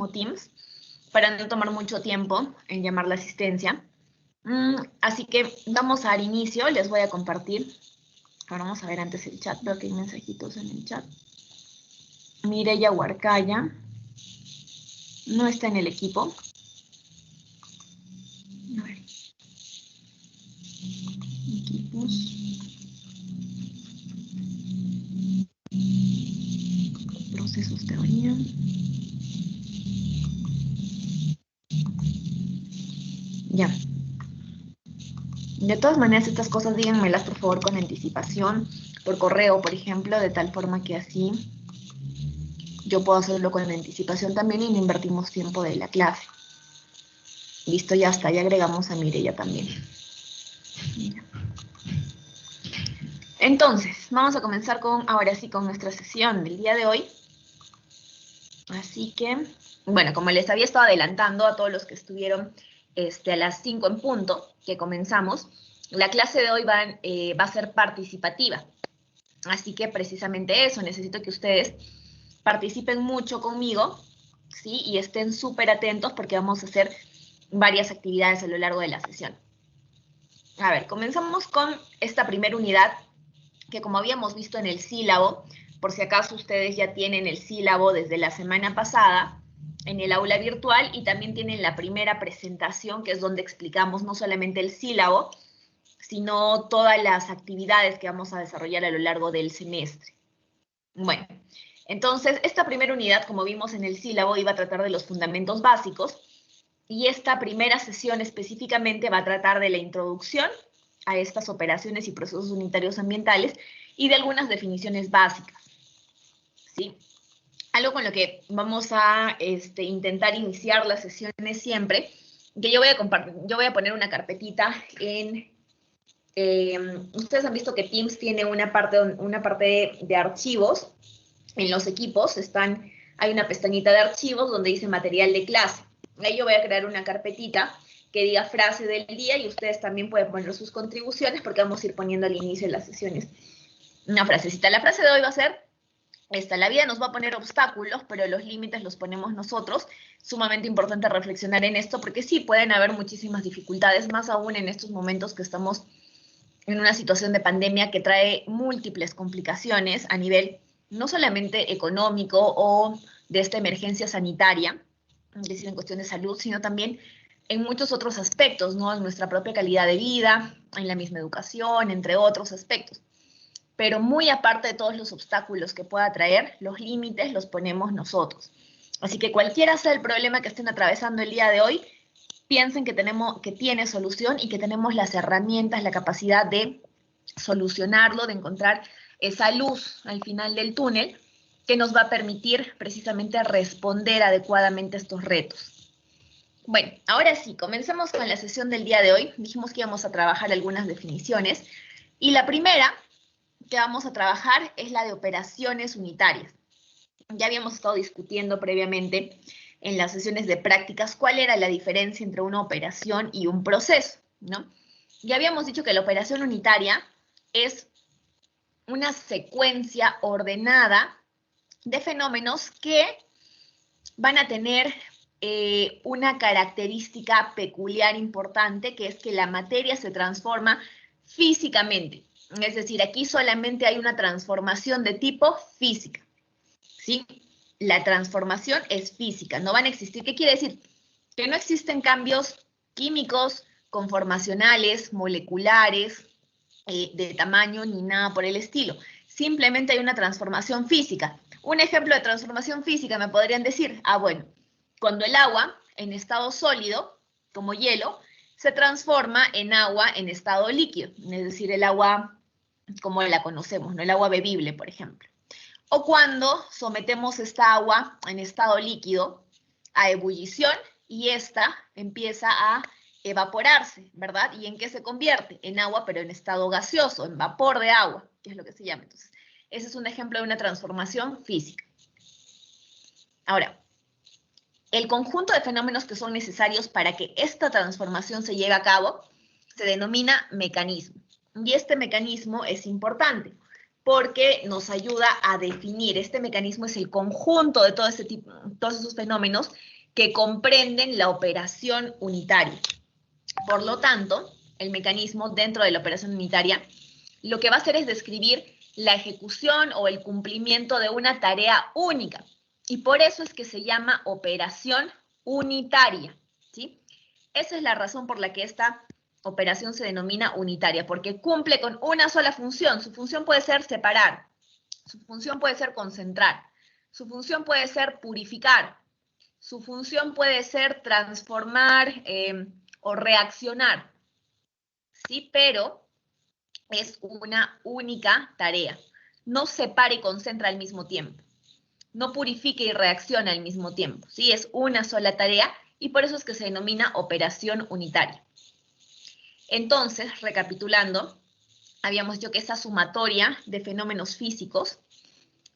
mismo Teams, para no tomar mucho tiempo en llamar la asistencia. Así que vamos a dar inicio, les voy a compartir. Ahora vamos a ver antes el chat, veo que hay mensajitos en el chat. Mireya Huarcaya no está en el equipo. A ver. Equipos. Procesos, teoría. Ya. De todas maneras, estas cosas díganmelas por favor con anticipación, por correo, por ejemplo, de tal forma que así yo puedo hacerlo con anticipación también y no invertimos tiempo de la clase. Listo, ya está, ya agregamos a Mireya también. Mira. Entonces, vamos a comenzar ahora sí con nuestra sesión del día de hoy. Así que, bueno, como les había estado adelantando a todos los que estuvieron a las 5 en punto, que comenzamos, la clase de hoy va a ser participativa. Así que precisamente eso, necesito que ustedes participen mucho conmigo, ¿sí? Y estén súper atentos porque vamos a hacer varias actividades a lo largo de la sesión. A ver, comenzamos con esta primera unidad, que como habíamos visto en el sílabo, por si acaso ustedes ya tienen el sílabo desde la semana pasada en el aula virtual y también tienen la primera presentación, que es donde explicamos no solamente el sílabo, sino todas las actividades que vamos a desarrollar a lo largo del semestre. Bueno, entonces esta primera unidad, como vimos en el sílabo, iba a tratar de los fundamentos básicos y esta primera sesión específicamente va a tratar de la introducción a estas operaciones y procesos unitarios ambientales y de algunas definiciones básicas, ¿sí? Algo con lo que vamos a intentar iniciar las sesiones siempre, que yo voy a poner una carpetita en... ustedes han visto que Teams tiene una parte de archivos. En los equipos hay una pestañita de archivos donde dice material de clase. Ahí yo voy a crear una carpetita que diga frase del día y ustedes también pueden poner sus contribuciones porque vamos a ir poniendo al inicio de las sesiones una frasecita. La frase de hoy va a ser la vida nos va a poner obstáculos, pero los límites los ponemos nosotros. Sumamente importante reflexionar en esto porque sí pueden haber muchísimas dificultades, más aún en estos momentos que estamos en una situación de pandemia que trae múltiples complicaciones a nivel no solamente económico o de esta emergencia sanitaria, es decir, en cuestión de salud, sino también en muchos otros aspectos, ¿no? En nuestra propia calidad de vida, en la misma educación, entre otros aspectos. Pero muy aparte de todos los obstáculos que pueda traer, los límites los ponemos nosotros. Así que cualquiera sea el problema que estén atravesando el día de hoy, piensen que tiene solución y que tenemos las herramientas, la capacidad de solucionarlo, de encontrar esa luz al final del túnel que nos va a permitir precisamente responder adecuadamente a estos retos. Bueno, ahora sí, comencemos con la sesión del día de hoy. Dijimos que íbamos a trabajar algunas definiciones y la primera que vamos a trabajar es la de operaciones unitarias. Ya habíamos estado discutiendo previamente en las sesiones de prácticas cuál era la diferencia entre una operación y un proceso, ¿no? Ya habíamos dicho que la operación unitaria es una secuencia ordenada de fenómenos que van a tener una característica peculiar importante, que es que la materia se transforma físicamente. Es decir, aquí solamente hay una transformación de tipo física, ¿sí? La transformación es física, no van a existir. ¿Qué quiere decir? Que no existen cambios químicos, conformacionales, moleculares, de tamaño, ni nada por el estilo. Simplemente hay una transformación física. Un ejemplo de transformación física me podrían decir, bueno, cuando el agua en estado sólido, como hielo, se transforma en agua en estado líquido, es decir, el agua como la conocemos, ¿no? El agua bebible, por ejemplo. O cuando sometemos esta agua en estado líquido a ebullición y esta empieza a evaporarse, ¿verdad? ¿Y en qué se convierte? En agua, pero en estado gaseoso, en vapor de agua, que es lo que se llama. Entonces, ese es un ejemplo de una transformación física. Ahora, el conjunto de fenómenos que son necesarios para que esta transformación se lleve a cabo se denomina mecanismo. Y este mecanismo es importante, porque nos ayuda a definir. Este mecanismo es el conjunto de todo ese tipo, todos esos fenómenos que comprenden la operación unitaria. Por lo tanto, el mecanismo dentro de la operación unitaria lo que va a hacer es describir la ejecución o el cumplimiento de una tarea única. Y por eso es que se llama operación unitaria, ¿sí? Esa es la razón por la que esta operación se denomina unitaria, porque cumple con una sola función. Su función puede ser separar, su función puede ser concentrar, su función puede ser purificar, su función puede ser transformar o reaccionar, ¿sí? Pero es una única tarea. No separa y concentra al mismo tiempo. No purifica y reacciona al mismo tiempo, ¿sí? Es una sola tarea y por eso es que se denomina operación unitaria. Entonces, recapitulando, habíamos dicho que esa sumatoria de fenómenos físicos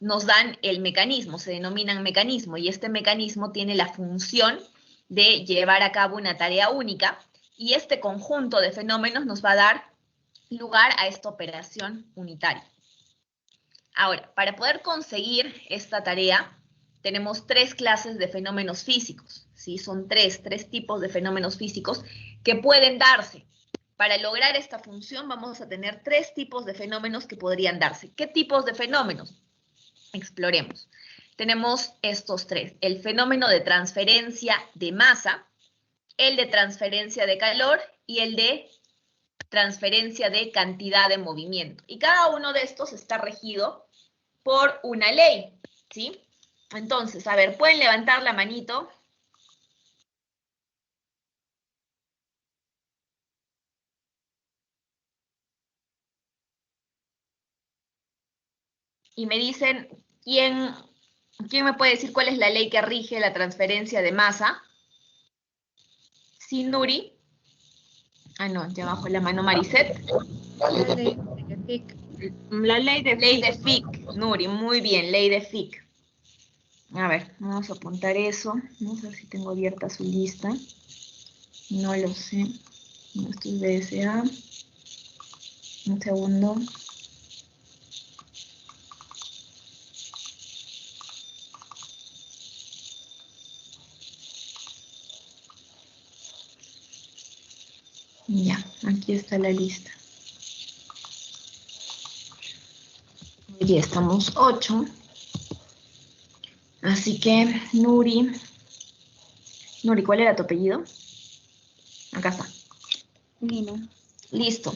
nos dan el mecanismo, se denominan mecanismo, y este mecanismo tiene la función de llevar a cabo una tarea única, y este conjunto de fenómenos nos va a dar lugar a esta operación unitaria. Ahora, para poder conseguir esta tarea, tenemos tres clases de fenómenos físicos, ¿sí? Son tres tipos de fenómenos físicos que pueden darse. Para lograr esta función vamos a tener tres tipos de fenómenos que podrían darse. ¿Qué tipos de fenómenos? Exploremos. Tenemos estos tres: el fenómeno de transferencia de masa, el de transferencia de calor y el de transferencia de cantidad de movimiento. Y cada uno de estos está regido por una ley, ¿sí? Entonces, a ver, pueden levantar la manito. Y me dicen, ¿quién me puede decir cuál es la ley que rige la transferencia de masa? ¿Sí, Nuri? Ah, no, ya bajo la mano Mariset. La ley de Fick. La ley de Ley de Fick, Nuri, muy bien, ley de Fick. A ver, vamos a apuntar eso. Vamos a ver si tengo abierta su lista. No lo sé. No, esto es DSA. Un segundo. Ya, aquí está la lista. Ya estamos 8. Así que, Nuri, ¿cuál era tu apellido? Acá está. Nina. Listo.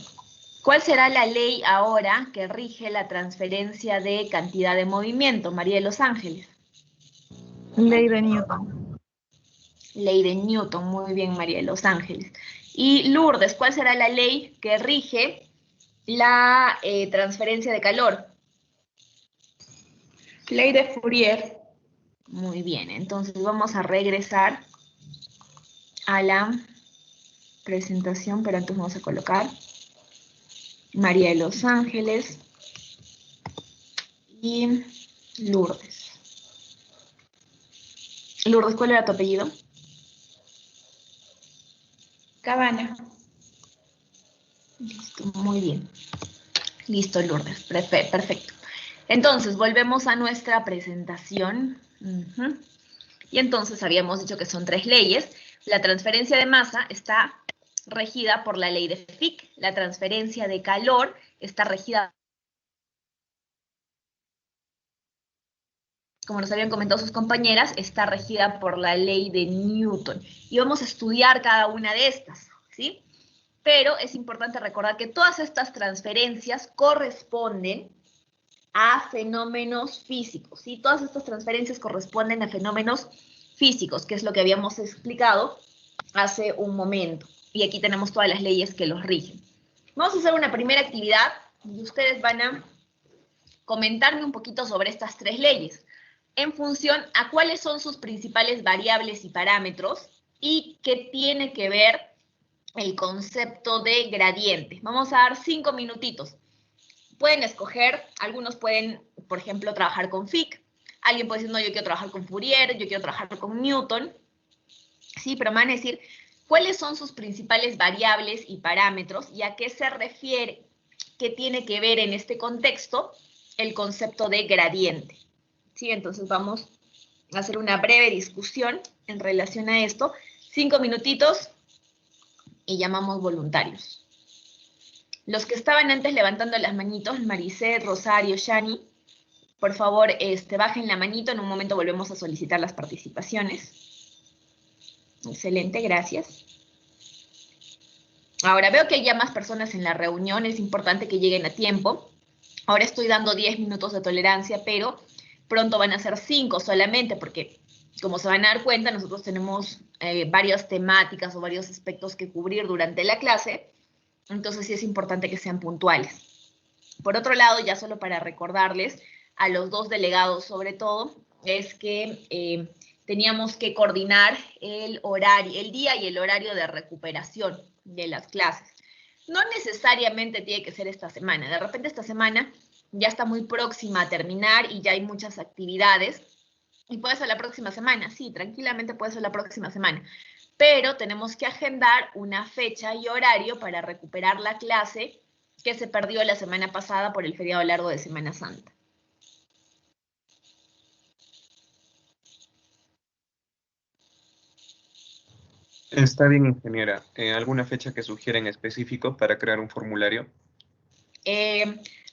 ¿Cuál será la ley ahora que rige la transferencia de cantidad de movimiento, María de los Ángeles? Ley de Newton. Ley de Newton, muy bien, María de los Ángeles. Y Lourdes, ¿cuál será la ley que rige la transferencia de calor? Ley de Fourier. Muy bien, entonces vamos a regresar a la presentación, pero antes vamos a colocar María de los Ángeles y Lourdes. Lourdes, ¿cuál era tu apellido? Cabana. Listo, muy bien. Listo, Lourdes, perfecto. Entonces, volvemos a nuestra presentación. Y entonces habíamos dicho que son tres leyes. La transferencia de masa está regida por la ley de Fick. La transferencia de calor está regida, como nos habían comentado sus compañeras, está regida por la ley de Newton. Y vamos a estudiar cada una de estas, ¿sí? Pero es importante recordar que todas estas transferencias corresponden a fenómenos físicos, ¿sí? Todas estas transferencias corresponden a fenómenos físicos, que es lo que habíamos explicado hace un momento. Y aquí tenemos todas las leyes que los rigen. Vamos a hacer una primera actividad y ustedes van a comentarme un poquito sobre estas tres leyes en función a cuáles son sus principales variables y parámetros y qué tiene que ver el concepto de gradiente. Vamos a dar 5 minutitos. Pueden escoger, algunos pueden, por ejemplo, trabajar con Fick, alguien puede decir, no, yo quiero trabajar con Fourier, yo quiero trabajar con Newton, sí, pero me van a decir cuáles son sus principales variables y parámetros y a qué se refiere, qué tiene que ver en este contexto el concepto de gradiente. ¿Sí? Entonces vamos a hacer una breve discusión en relación a esto. 5 minutitos y llamamos voluntarios. Los que estaban antes levantando las manitos, Maricet, Rosario, Shani, por favor, bajen la manito. En un momento volvemos a solicitar las participaciones. Excelente, gracias. Ahora veo que hay ya más personas en la reunión, es importante que lleguen a tiempo. Ahora estoy dando 10 minutos de tolerancia, pero pronto van a ser 5 solamente, porque como se van a dar cuenta, nosotros tenemos varias temáticas o varios aspectos que cubrir durante la clase, entonces sí es importante que sean puntuales. Por otro lado, ya solo para recordarles a los dos delegados sobre todo, es que teníamos que coordinar el horario, el día y el horario de recuperación de las clases. No necesariamente tiene que ser esta semana. De repente esta semana ya está muy próxima a terminar y ya hay muchas actividades. Y puede ser la próxima semana. Sí, tranquilamente puede ser la próxima semana. Pero tenemos que agendar una fecha y horario para recuperar la clase que se perdió la semana pasada por el feriado largo de Semana Santa. Está bien, ingeniera. ¿Alguna fecha que sugiera en específico para crear un formulario?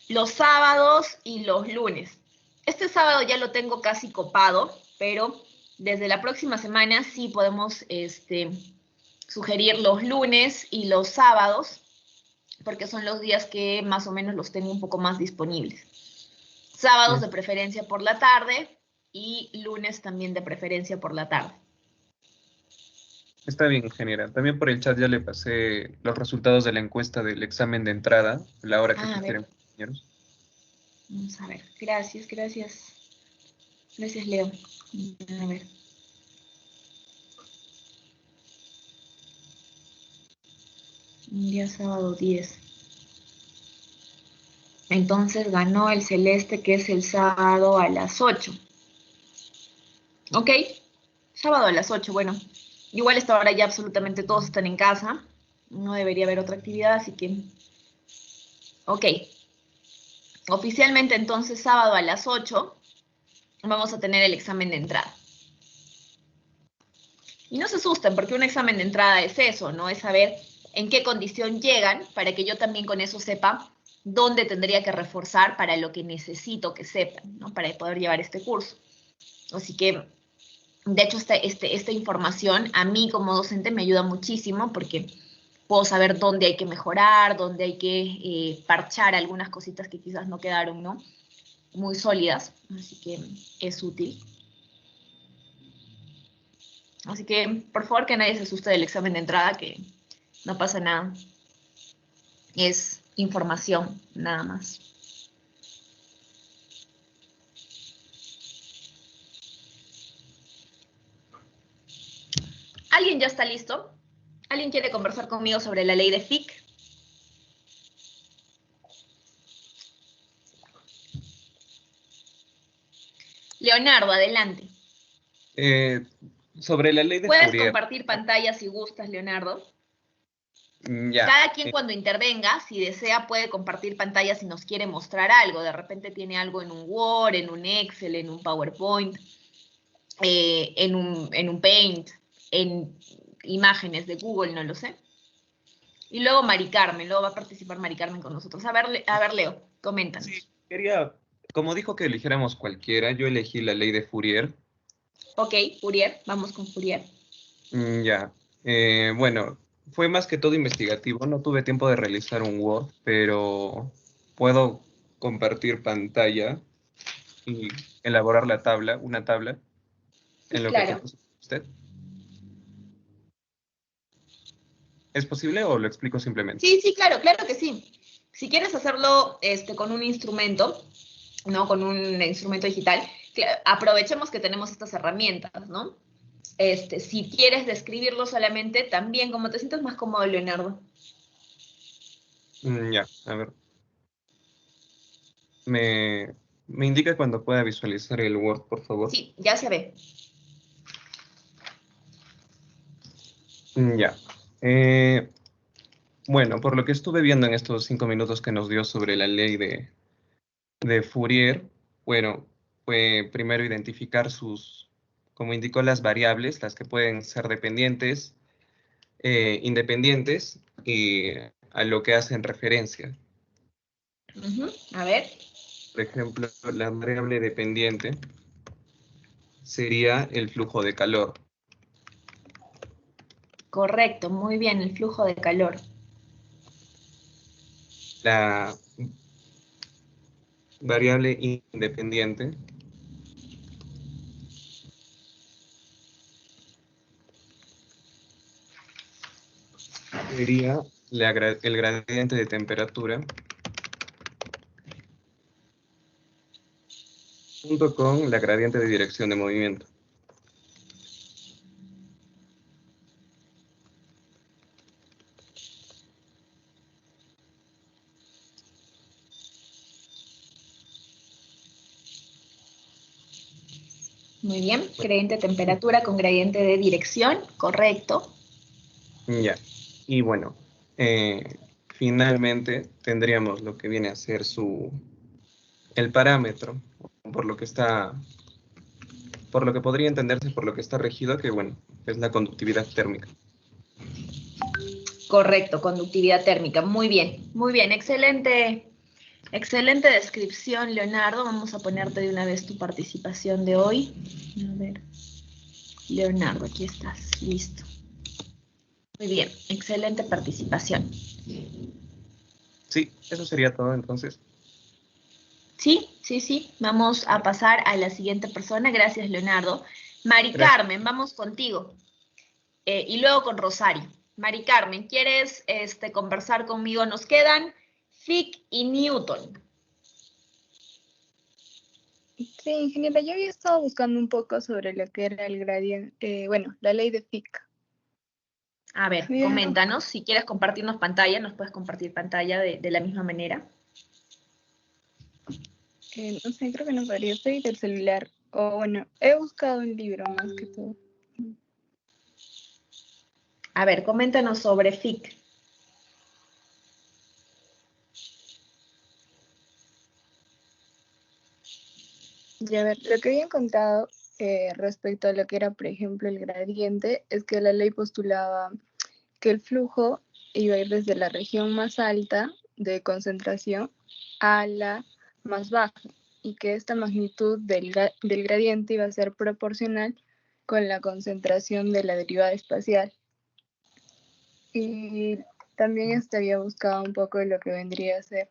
Los sábados y los lunes. Este sábado ya lo tengo casi copado, pero desde la próxima semana sí podemos sugerir los lunes y los sábados, porque son los días que más o menos los tengo un poco más disponibles. Sábados de preferencia por la tarde y lunes también de preferencia por la tarde. Está bien, ingeniera. También por el chat ya le pasé los resultados de la encuesta del examen de entrada, la hora que sugieren, compañeros. Vamos a ver. Gracias, gracias. Gracias, Leo. A ver. Día sábado 10. Entonces ganó el celeste, que es el sábado a las 8. ¿Ok? Sábado a las 8, bueno. Igual esta hora ya absolutamente todos están en casa. No debería haber otra actividad, así que... Ok. Oficialmente entonces sábado a las 8 vamos a tener el examen de entrada. Y no se asusten, porque un examen de entrada es eso, ¿no? Es saber en qué condición llegan, para que yo también con eso sepa dónde tendría que reforzar para lo que necesito que sepan, ¿no? Para poder llevar este curso. Así que, de hecho, esta información a mí como docente me ayuda muchísimo, porque puedo saber dónde hay que mejorar, dónde hay que parchar algunas cositas que quizás no quedaron, ¿no? Muy sólidas, así que es útil. Así que, por favor, que nadie se asuste del examen de entrada, que no pasa nada. Es información, nada más. ¿Alguien ya está listo? ¿Alguien quiere conversar conmigo sobre la ley de Fick? Leonardo, adelante. Sobre la ley de Puedes Fourier. compartir pantalla si gustas, Leonardo. Ya. Cada quien cuando intervenga, si desea, puede compartir pantalla si nos quiere mostrar algo. De repente tiene algo en un Word, en un Excel, en un PowerPoint, en un Paint, en imágenes de Google, no lo sé. Y luego Mari Carmen, luego va a participar Mari Carmen con nosotros. A ver Leo, coméntanos. Sí, como dijo que eligiéramos cualquiera, yo elegí la ley de Fourier. Ok, Fourier, vamos con Fourier. Ya. Bueno, fue más que todo investigativo. No tuve tiempo de realizar un Word, pero puedo compartir pantalla y elaborar una tabla, en lo que Claro. propuso usted. ¿Es posible o lo explico simplemente? Sí, claro que sí. Si quieres hacerlo con un instrumento, ¿no? Con un instrumento digital, aprovechemos que tenemos estas herramientas, ¿no? Si quieres describirlo solamente, también, como te sientas más cómodo, Leonardo. Ya, a ver. Me indica cuando pueda visualizar el Word, por favor. Sí, ya se ve. Ya. Bueno, por lo que estuve viendo en estos 5 minutos que nos dio sobre la ley de Fourier, bueno, fue primero identificar como indicó, las variables, las que pueden ser dependientes, independientes, y a lo que hacen referencia. A ver. Por ejemplo, la variable dependiente sería el flujo de calor. Correcto, muy bien, el flujo de calor. La variable independiente sería el gradiente de temperatura junto con la gradiente de dirección de movimiento. Muy bien, gradiente de temperatura con gradiente de dirección, correcto. Ya, y bueno, finalmente tendríamos lo que viene a ser el parámetro, por lo que podría entenderse por lo que está regido, que bueno, es la conductividad térmica. Correcto, conductividad térmica, muy bien, excelente, excelente descripción, Leonardo. Vamos a ponerte de una vez tu participación de hoy. A ver, Leonardo, aquí estás, listo. Muy bien, excelente participación. Sí, eso sería todo entonces. Sí, vamos a pasar a la siguiente persona. Gracias, Leonardo. Mari Gracias. Carmen, vamos contigo. Y luego con Rosario. Mari Carmen, ¿quieres conversar conmigo? Nos quedan Fick y Newton. Sí, ingeniera, yo había estado buscando un poco sobre lo que era el gradiente, bueno, la ley de Fick. A ver, Bien. coméntanos. Si quieres compartirnos pantalla, nos puedes compartir pantalla de la misma manera. No sé, creo que no podría, estoy del celular. O bueno, he buscado un libro más que todo. A ver, coméntanos sobre Fick. Y a ver, lo que había encontrado respecto a lo que era, por ejemplo, el gradiente, es que la ley postulaba que el flujo iba a ir desde la región más alta de concentración a la más baja y que esta magnitud del gradiente iba a ser proporcional con la concentración de la derivada espacial. Y también había buscado un poco de lo que vendría a ser.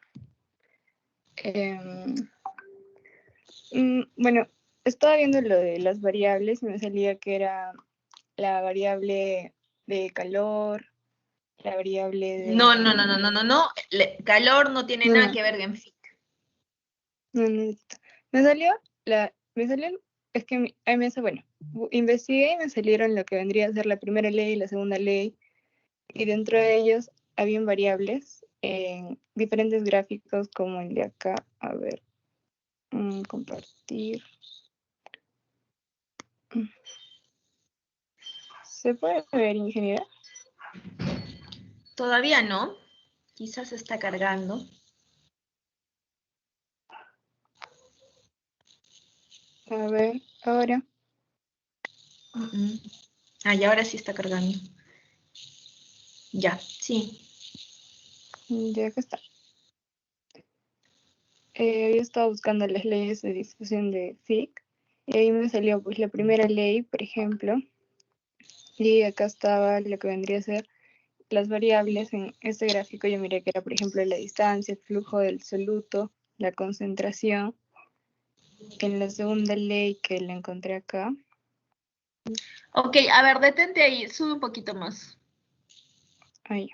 Bueno, estaba viendo lo de las variables y me salía que era la variable de calor, la variable de... No. Calor no tiene nada No. que ver con Fick. No, me salió es que ahí me dice, bueno, investigué y me salieron lo que vendría a ser la primera ley y la segunda ley, y dentro de ellos habían variables en diferentes gráficos como el de acá. A ver, compartir. ¿Se puede ver, ingeniera? Todavía no. Quizás está cargando. A ver, ahora. Y ahora sí está cargando. Ya, sí. Ya que está. Yo estaba buscando las leyes de difusión de Fick y ahí me salió pues la primera ley, por ejemplo, y acá estaba lo que vendría a ser las variables. En este gráfico yo miré que era, por ejemplo, la distancia, el flujo del soluto, la concentración. En la segunda ley que la encontré acá. Ok, a ver, detente ahí, sube un poquito más. Ahí.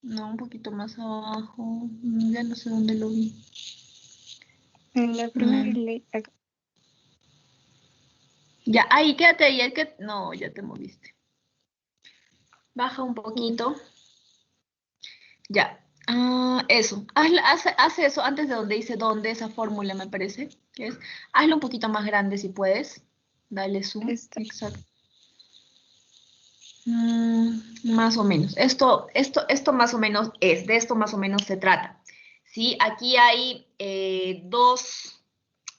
No, un poquito más abajo. Ya no sé dónde lo vi. En la primera ley, acá. Ya, ahí, quédate ahí. No, ya te moviste. Baja un poquito. Ya. Eso. Haz eso antes de donde dice dónde, esa fórmula me parece que es. Hazlo un poquito más grande si puedes. Dale zoom. Esta. Exacto. Más o menos. Esto más o menos de esto más o menos se trata. ¿sí? Aquí hay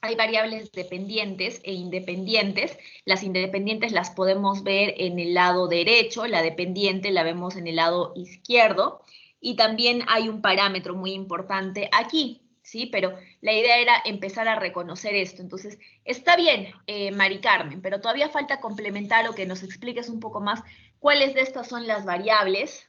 hay variables dependientes e independientes. Las independientes las podemos ver en el lado derecho, la dependiente la vemos en el lado izquierdo, y también hay un parámetro muy importante aquí, ¿sí? Pero la idea era empezar a reconocer esto. Entonces, está bien, Mari Carmen, pero todavía falta complementar o que nos expliques un poco más cuáles de estas son las variables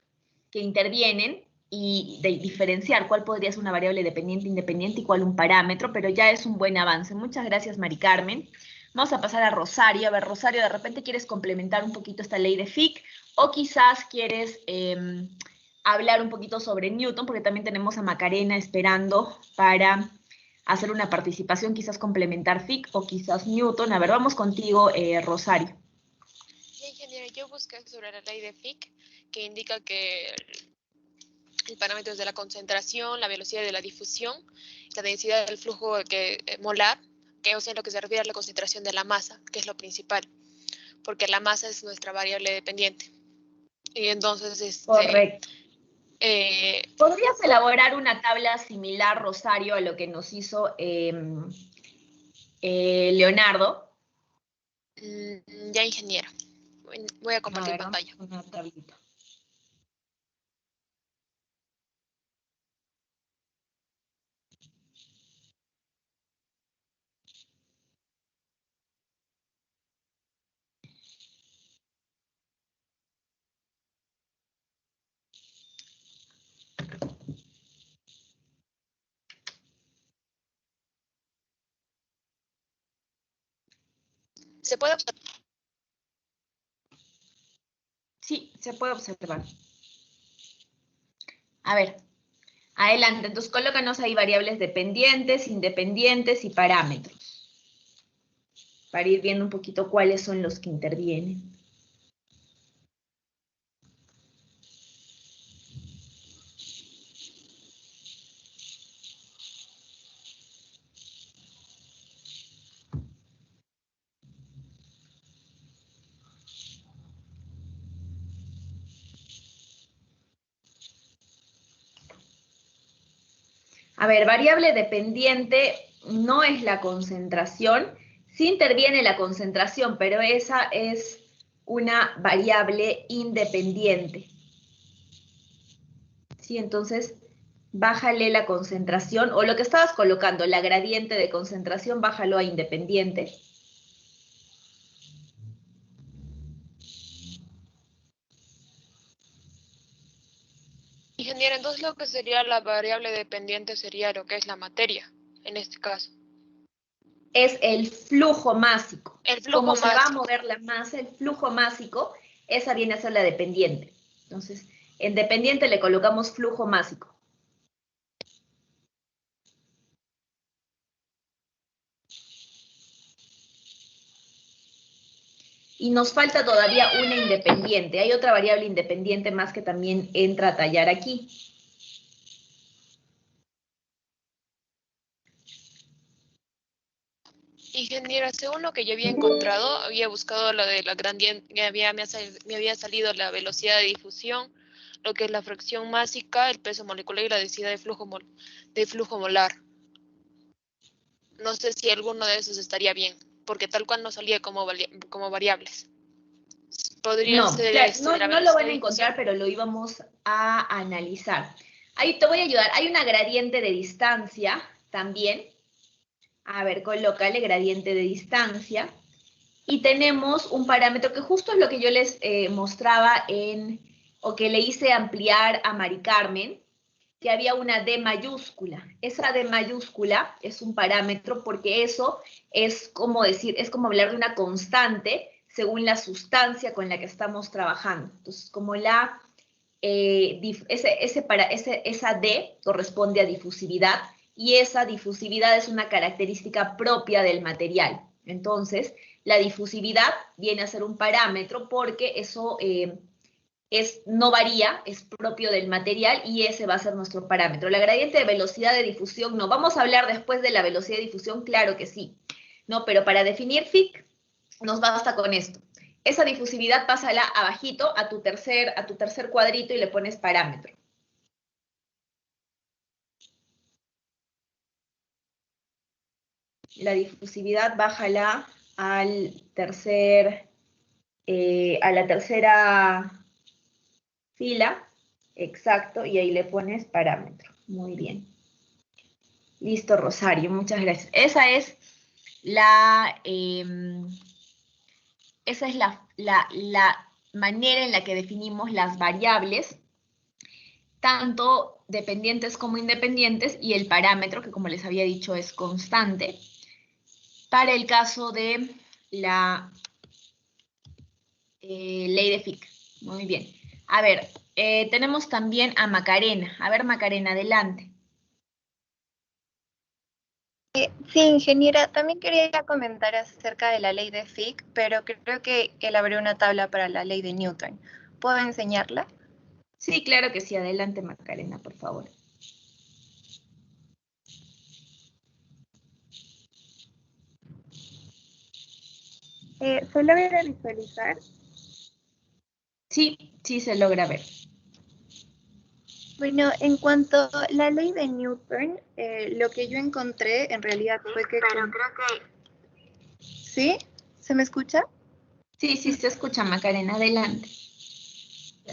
que intervienen y de diferenciar cuál podría ser una variable dependiente, independiente y cuál un parámetro, pero ya es un buen avance. Muchas gracias, Mari Carmen. Vamos a pasar a Rosario. A ver, Rosario, de repente quieres complementar un poquito esta ley de Fick o quizás quieres hablar un poquito sobre Newton, porque también tenemos a Macarena esperando para hacer una participación, quizás complementar Fick o quizás Newton. A ver, vamos contigo, Rosario. Sí, ingeniero, yo busqué sobre la ley de Fick, que indica que el parámetro es de la concentración, la velocidad de la difusión, la densidad del flujo molar, que es en lo que se refiere a la concentración de la masa, que es lo principal, porque la masa es nuestra variable dependiente. Y entonces, correcto. ¿Podrías elaborar una tabla similar, Rosario, a lo que nos hizo Leonardo? Ya, ingeniero. Voy a compartir pantalla. Una tablita. ¿Se puede observar? Sí, se puede observar. A ver, adelante. Entonces, colócanos ahí variables dependientes, independientes y parámetros, para ir viendo un poquito cuáles son los que intervienen. A ver, variable dependiente no es la concentración, sí interviene la concentración, pero esa es una variable independiente. Sí, entonces, bájale la concentración, o lo que estabas colocando, la gradiente de concentración, bájalo a independiente. Ingeniero, entonces lo que sería la variable dependiente sería lo que es la materia, en este caso. Es el flujo másico. El flujo Cómo másico. se va a mover la masa, el flujo másico, esa viene a ser la dependiente. Entonces, en dependiente le colocamos flujo másico. Y nos falta todavía una independiente. Hay otra variable independiente más que también entra a tallar aquí. Ingeniera, según lo que yo había encontrado, había buscado lo de la gradiente, me había salido la velocidad de difusión, lo que es la fracción másica, el peso molecular y la densidad de flujo molar. No sé si alguno de esos estaría bien, porque tal cual no salía como variables. Podría No, ser claro, esto de la no lo van velocidad a de difusión. encontrar, pero lo íbamos a analizar. Ahí te voy a ayudar. Hay una gradiente de distancia también. A ver, colócale gradiente de distancia. Y tenemos un parámetro que justo es lo que yo les mostraba o que le hice ampliar a Mari Carmen, que había una D mayúscula. Esa D mayúscula es un parámetro porque eso es como decir, es como hablar de una constante según la sustancia con la que estamos trabajando. Entonces, como esa D corresponde a difusividad y esa difusividad es una característica propia del material. Entonces, la difusividad viene a ser un parámetro porque eso no varía, es propio del material y ese va a ser nuestro parámetro. La gradiente de velocidad de difusión, no. Vamos a hablar después de la velocidad de difusión, claro que sí. No, pero para definir Fick nos basta con esto. Esa difusividad pásala abajito a tu tercer cuadrito y le pones parámetro. La difusividad bájala al tercer, a la tercera fila, exacto, y ahí le pones parámetro. Muy bien. Listo, Rosario, muchas gracias. Esa es la manera en la que definimos las variables, tanto dependientes como independientes, y el parámetro, que como les había dicho es constante, para el caso de la ley de Fick. Muy bien. A ver, tenemos también a Macarena. A ver, Macarena, adelante. Sí, ingeniera, también quería comentar acerca de la ley de Fick, pero creo que elaboré una tabla para la ley de Newton. ¿Puedo enseñarla? Sí, claro que sí. Adelante, Macarena, por favor. ¿Se logra visualizar? Sí, sí se logra ver. Bueno, en cuanto a la ley de Newton, lo que yo encontré en realidad fue que... Pero creo que... ¿Sí? ¿Se me escucha? Sí, sí se escucha, Macarena, adelante.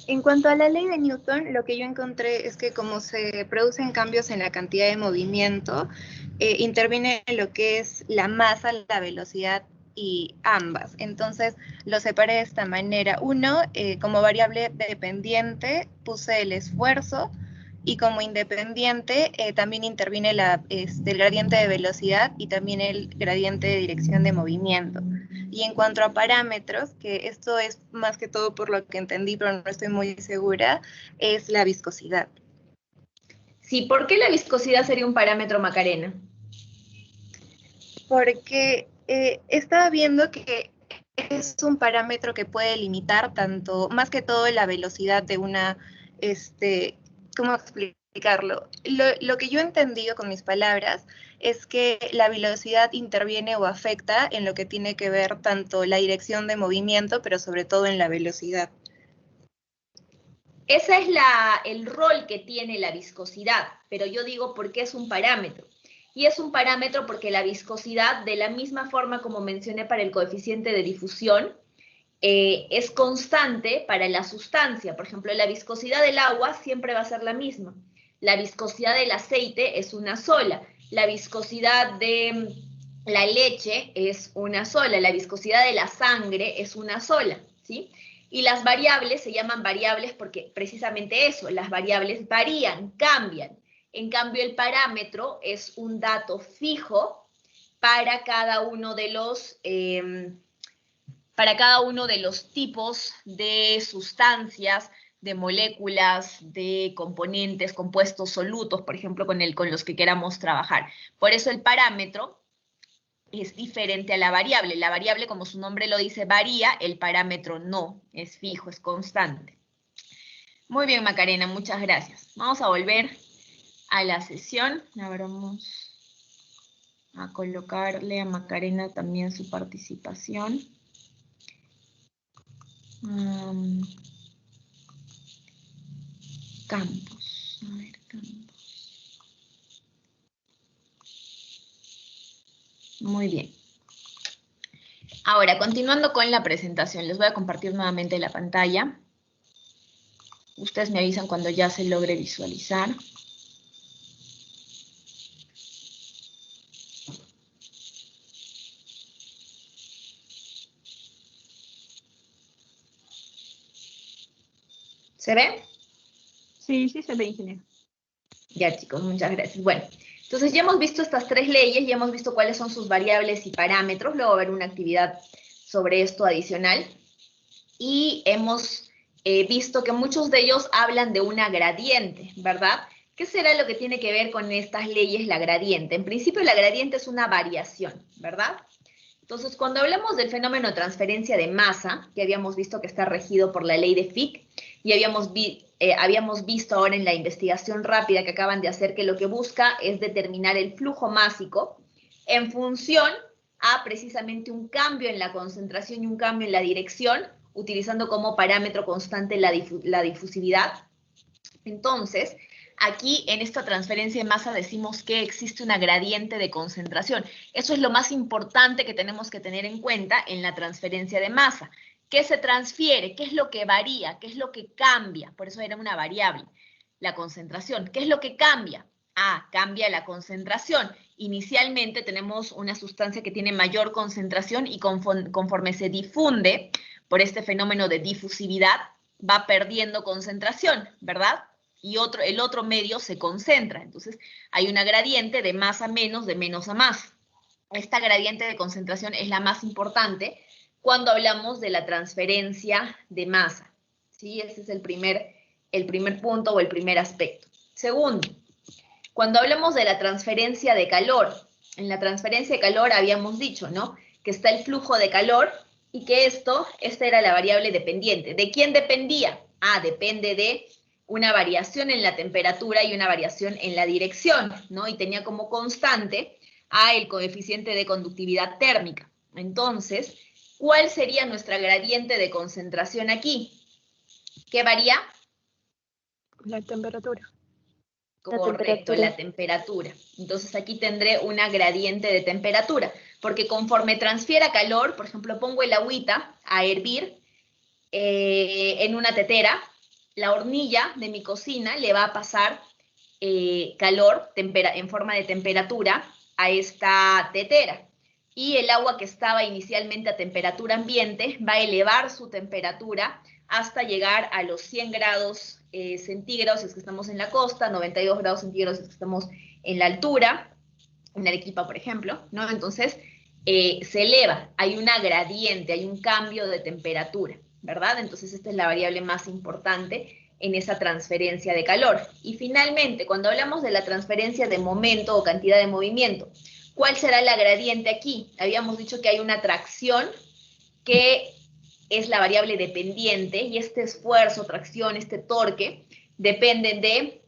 En cuanto a la ley de Newton, lo que yo encontré es que como se producen cambios en la cantidad de movimiento, interviene lo que es la masa, la velocidad y ambas. Entonces lo separé de esta manera. Uno, como variable dependiente, puse el esfuerzo, y como independiente también interviene el gradiente de velocidad y también el gradiente de dirección de movimiento. Y en cuanto a parámetros, que esto es más que todo por lo que entendí, pero no estoy muy segura, es la viscosidad. Sí, ¿por qué la viscosidad sería un parámetro, Macarena? Porque estaba viendo que es un parámetro que puede limitar tanto, más que todo la velocidad de una, ¿cómo explicarlo? Lo que yo he entendido con mis palabras es que la velocidad interviene o afecta en lo que tiene que ver tanto la dirección de movimiento, pero sobre todo en la velocidad. Ese es el rol que tiene la viscosidad, pero yo digo por qué es un parámetro. Y es un parámetro porque la viscosidad, de la misma forma como mencioné para el coeficiente de difusión, es constante para la sustancia. Por ejemplo, la viscosidad del agua siempre va a ser la misma. La viscosidad del aceite es una sola. La viscosidad de la leche es una sola. La viscosidad de la sangre es una sola, ¿sí? Y las variables se llaman variables porque precisamente eso, las variables varían, cambian. En cambio, el parámetro es un dato fijo para cada uno de los tipos de sustancias, de moléculas, de componentes, compuestos, solutos, por ejemplo, con los que queramos trabajar. Por eso el parámetro es diferente a la variable. La variable, como su nombre lo dice, varía, el parámetro no, es fijo, es constante. Muy bien, Macarena, muchas gracias. Vamos a volver a la sesión. Ahora vamos a colocarle a Macarena también su participación. Campos. A ver, campos. Muy bien. Ahora, continuando con la presentación, les voy a compartir nuevamente la pantalla. Ustedes me avisan cuando ya se logre visualizar. ¿Se ve? Sí, sí se ve, ingeniero. Ya, chicos, muchas gracias. Bueno, entonces ya hemos visto estas tres leyes, ya hemos visto cuáles son sus variables y parámetros, luego va a haber una actividad sobre esto adicional. Y hemos visto que muchos de ellos hablan de una gradiente, ¿verdad? ¿Qué será lo que tiene que ver con estas leyes la gradiente? En principio la gradiente es una variación, ¿verdad? Entonces, cuando hablamos del fenómeno de transferencia de masa, que habíamos visto que está regido por la ley de Fick, y habíamos visto ahora en la investigación rápida que acaban de hacer que lo que busca es determinar el flujo másico en función a precisamente un cambio en la concentración y un cambio en la dirección, utilizando como parámetro constante la difusividad. Entonces, Aquí en esta transferencia de masa decimos que existe una gradiente de concentración. Eso es lo más importante que tenemos que tener en cuenta en la transferencia de masa. ¿Qué se transfiere? ¿Qué es lo que varía? ¿Qué es lo que cambia? Por eso era una variable, la concentración. ¿Qué es lo que cambia? Ah, cambia la concentración. Inicialmente tenemos una sustancia que tiene mayor concentración y conforme se difunde por este fenómeno de difusividad, va perdiendo concentración, ¿verdad? Y el otro medio se concentra. Entonces, hay una gradiente de más a menos, de menos a más. Esta gradiente de concentración es la más importante cuando hablamos de la transferencia de masa. ¿Sí? Ese es el primer punto o el primer aspecto. Segundo, cuando hablamos de la transferencia de calor, en la transferencia de calor habíamos dicho, ¿no? Que está el flujo de calor y que esta era la variable dependiente. ¿De quién dependía? Ah, depende de una variación en la temperatura y una variación en la dirección, ¿no? Y tenía como constante el coeficiente de conductividad térmica. Entonces, ¿cuál sería nuestra gradiente de concentración aquí? ¿Qué varía? La temperatura. Correcto, la temperatura. Entonces aquí tendré una gradiente de temperatura, porque conforme transfiera calor, por ejemplo, pongo el agüita a hervir en una tetera, la hornilla de mi cocina le va a pasar calor en forma de temperatura a esta tetera. Y el agua que estaba inicialmente a temperatura ambiente va a elevar su temperatura hasta llegar a los 100 grados centígrados si es que estamos en la costa, 92 grados centígrados si es que estamos en la altura, en Arequipa, por ejemplo, ¿no? Entonces, se eleva, hay una gradiente, hay un cambio de temperatura, ¿verdad? Entonces, esta es la variable más importante en esa transferencia de calor. Y finalmente, cuando hablamos de la transferencia de momento o cantidad de movimiento, ¿cuál será la gradiente aquí? Habíamos dicho que hay una tracción que es la variable dependiente y este esfuerzo, tracción, este torque, dependen de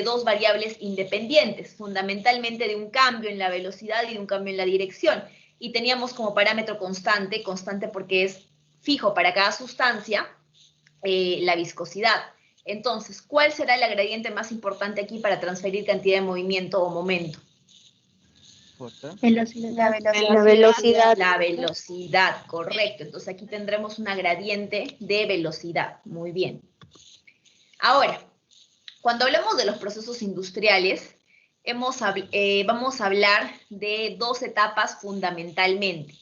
dos variables independientes, fundamentalmente de un cambio en la velocidad y de un cambio en la dirección. Y teníamos como parámetro constante porque es fijo para cada sustancia, la viscosidad. Entonces, ¿cuál será la gradiente más importante aquí para transferir cantidad de movimiento o momento? La velocidad. La velocidad, correcto. Entonces aquí tendremos una gradiente de velocidad. Muy bien. Ahora, cuando hablamos de los procesos industriales, vamos a hablar de dos etapas fundamentalmente.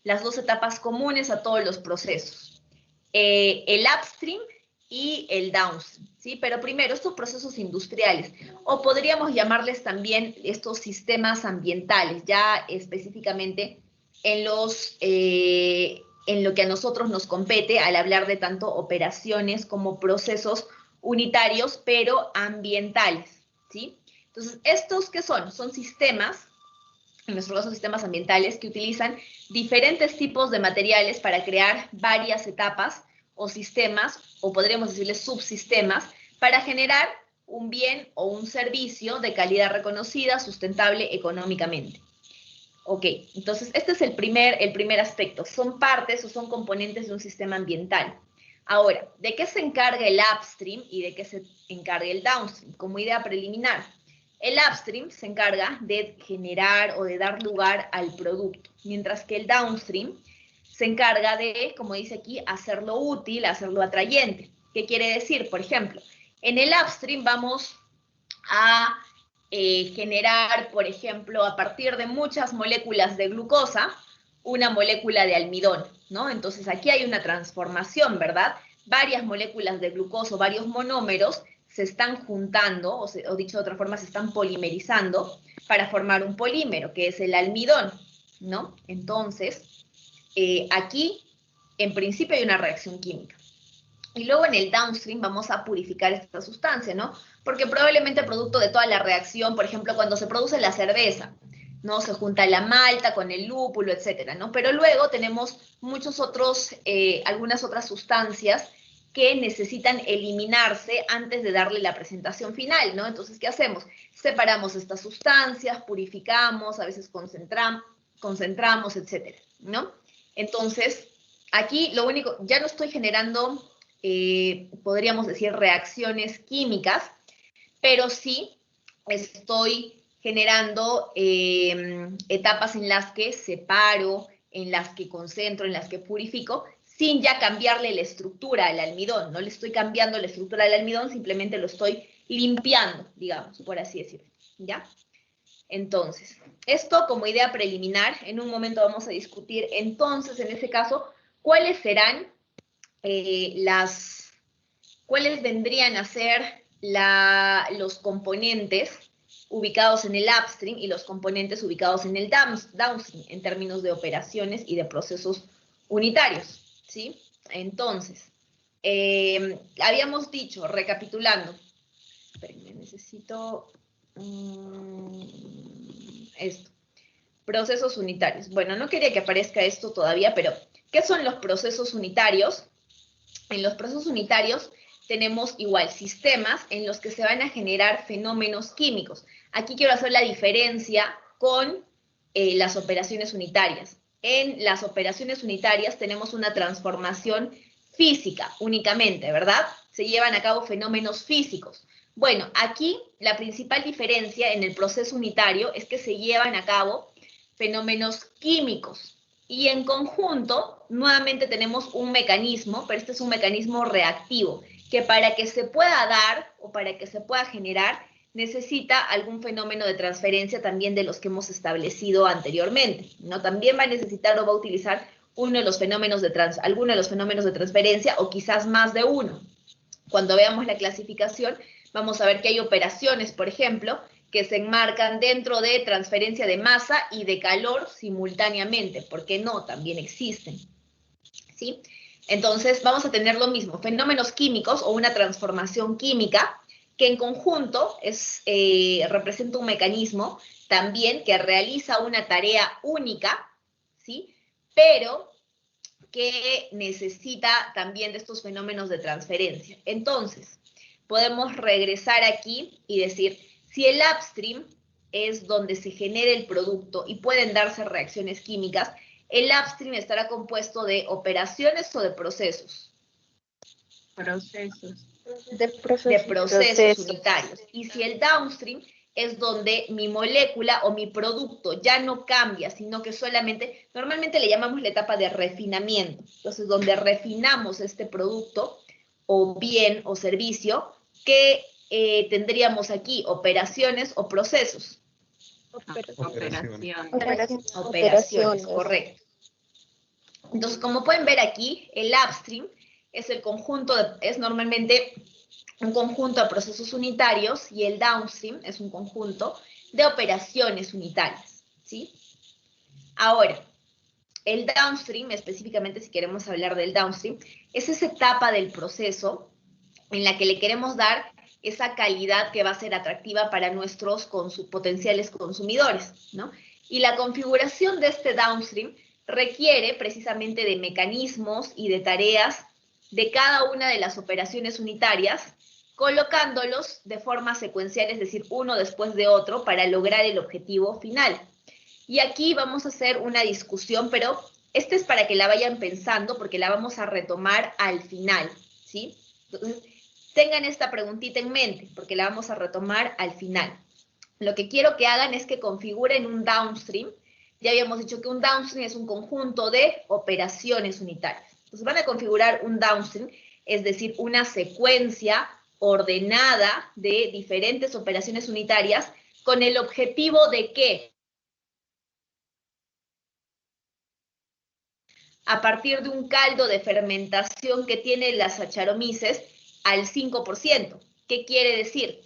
Las dos etapas comunes a todos los procesos. El upstream y el downstream, ¿sí? Pero primero, estos procesos industriales, o podríamos llamarles también estos sistemas ambientales, ya específicamente en lo que a nosotros nos compete al hablar de tanto operaciones como procesos unitarios, pero ambientales, ¿sí? Entonces, ¿estos qué son? Son sistemas, en nuestro caso sistemas ambientales, que utilizan diferentes tipos de materiales para crear varias etapas o sistemas, o podríamos decirles subsistemas, para generar un bien o un servicio de calidad reconocida, sustentable económicamente. Ok, entonces este es el primer aspecto. Son partes o son componentes de un sistema ambiental. Ahora, ¿de qué se encarga el upstream y de qué se encarga el downstream? Como idea preliminar, el upstream se encarga de generar o de dar lugar al producto, mientras que el downstream se encarga de, como dice aquí, hacerlo útil, hacerlo atrayente. ¿Qué quiere decir? Por ejemplo, en el upstream vamos a generar, por ejemplo, a partir de muchas moléculas de glucosa, una molécula de almidón, ¿no? Entonces aquí hay una transformación, ¿verdad? Varias moléculas de glucosa, varios monómeros se están juntando, o dicho de otra forma, se están polimerizando para formar un polímero, que es el almidón, ¿no? Entonces, aquí, en principio, hay una reacción química. Y luego en el downstream vamos a purificar esta sustancia, ¿no? Porque probablemente producto de toda la reacción, por ejemplo, cuando se produce la cerveza, ¿no? Se junta la malta con el lúpulo, etcétera, ¿no? Pero luego tenemos algunas otras sustancias que necesitan eliminarse antes de darle la presentación final, ¿no? Entonces, ¿qué hacemos? Separamos estas sustancias, purificamos, a veces concentramos, etcétera, ¿no? Entonces, aquí lo único, ya no estoy generando, podríamos decir, reacciones químicas, pero sí estoy generando etapas en las que separo, en las que concentro, en las que purifico, sin ya cambiarle la estructura al almidón. No le estoy cambiando la estructura al almidón, simplemente lo estoy limpiando, digamos, por así decirlo, ¿ya? Entonces, esto como idea preliminar, en un momento vamos a discutir, entonces, en ese caso, cuáles serán cuáles vendrían a ser los componentes ubicados en el upstream y los componentes ubicados en el downstream, en términos de operaciones y de procesos unitarios, ¿sí? Entonces, habíamos dicho, recapitulando, espérenme, necesito esto, procesos unitarios. Bueno, no quería que aparezca esto todavía, pero ¿qué son los procesos unitarios? En los procesos unitarios tenemos igual sistemas en los que se van a generar fenómenos químicos. Aquí quiero hacer la diferencia con las operaciones unitarias. En las operaciones unitarias tenemos una transformación física únicamente, ¿verdad? Se llevan a cabo fenómenos físicos. Bueno, aquí la principal diferencia en el proceso unitario es que se llevan a cabo fenómenos químicos. Y en conjunto, nuevamente tenemos un mecanismo, pero este es un mecanismo reactivo, que para que se pueda dar o para que se pueda generar, necesita algún fenómeno de transferencia también de los que hemos establecido anteriormente, ¿no? También va a necesitar o va a utilizar alguno de los fenómenos de transferencia o quizás más de uno. Cuando veamos la clasificación, vamos a ver que hay operaciones, por ejemplo, que se enmarcan dentro de transferencia de masa y de calor simultáneamente. ¿Por qué no? También existen, ¿sí? Entonces, vamos a tener lo mismo, fenómenos químicos o una transformación química que en conjunto representa un mecanismo también que realiza una tarea única, ¿sí? Pero que necesita también de estos fenómenos de transferencia. Entonces, podemos regresar aquí y decir, si el upstream es donde se genera el producto y pueden darse reacciones químicas, el upstream estará compuesto de operaciones o de procesos. Procesos. De procesos unitarios. Y si el downstream es donde mi molécula o mi producto ya no cambia, sino que solamente, normalmente le llamamos la etapa de refinamiento. Entonces, donde refinamos este producto o bien o servicio, que tendríamos aquí operaciones o procesos. Operaciones, correcto. Entonces, como pueden ver aquí, el upstream es el conjunto, es normalmente un conjunto de procesos unitarios y el downstream es un conjunto de operaciones unitarias, ¿sí? Ahora, el downstream, específicamente si queremos hablar del downstream, es esa etapa del proceso en la que le queremos dar esa calidad que va a ser atractiva para nuestros potenciales consumidores, ¿no? Y la configuración de este downstream requiere precisamente de mecanismos y de tareas de cada una de las operaciones unitarias, colocándolos de forma secuencial, es decir, uno después de otro, para lograr el objetivo final. Y aquí vamos a hacer una discusión, pero esta es para que la vayan pensando, porque la vamos a retomar al final, ¿sí? Entonces, tengan esta preguntita en mente, porque la vamos a retomar al final. Lo que quiero que hagan es que configuren un downstream. Ya habíamos dicho que un downstream es un conjunto de operaciones unitarias. Entonces van a configurar un downstream, es decir, una secuencia ordenada de diferentes operaciones unitarias con el objetivo de que a partir de un caldo de fermentación que tiene las Saccharomyces al 5%. ¿Qué quiere decir?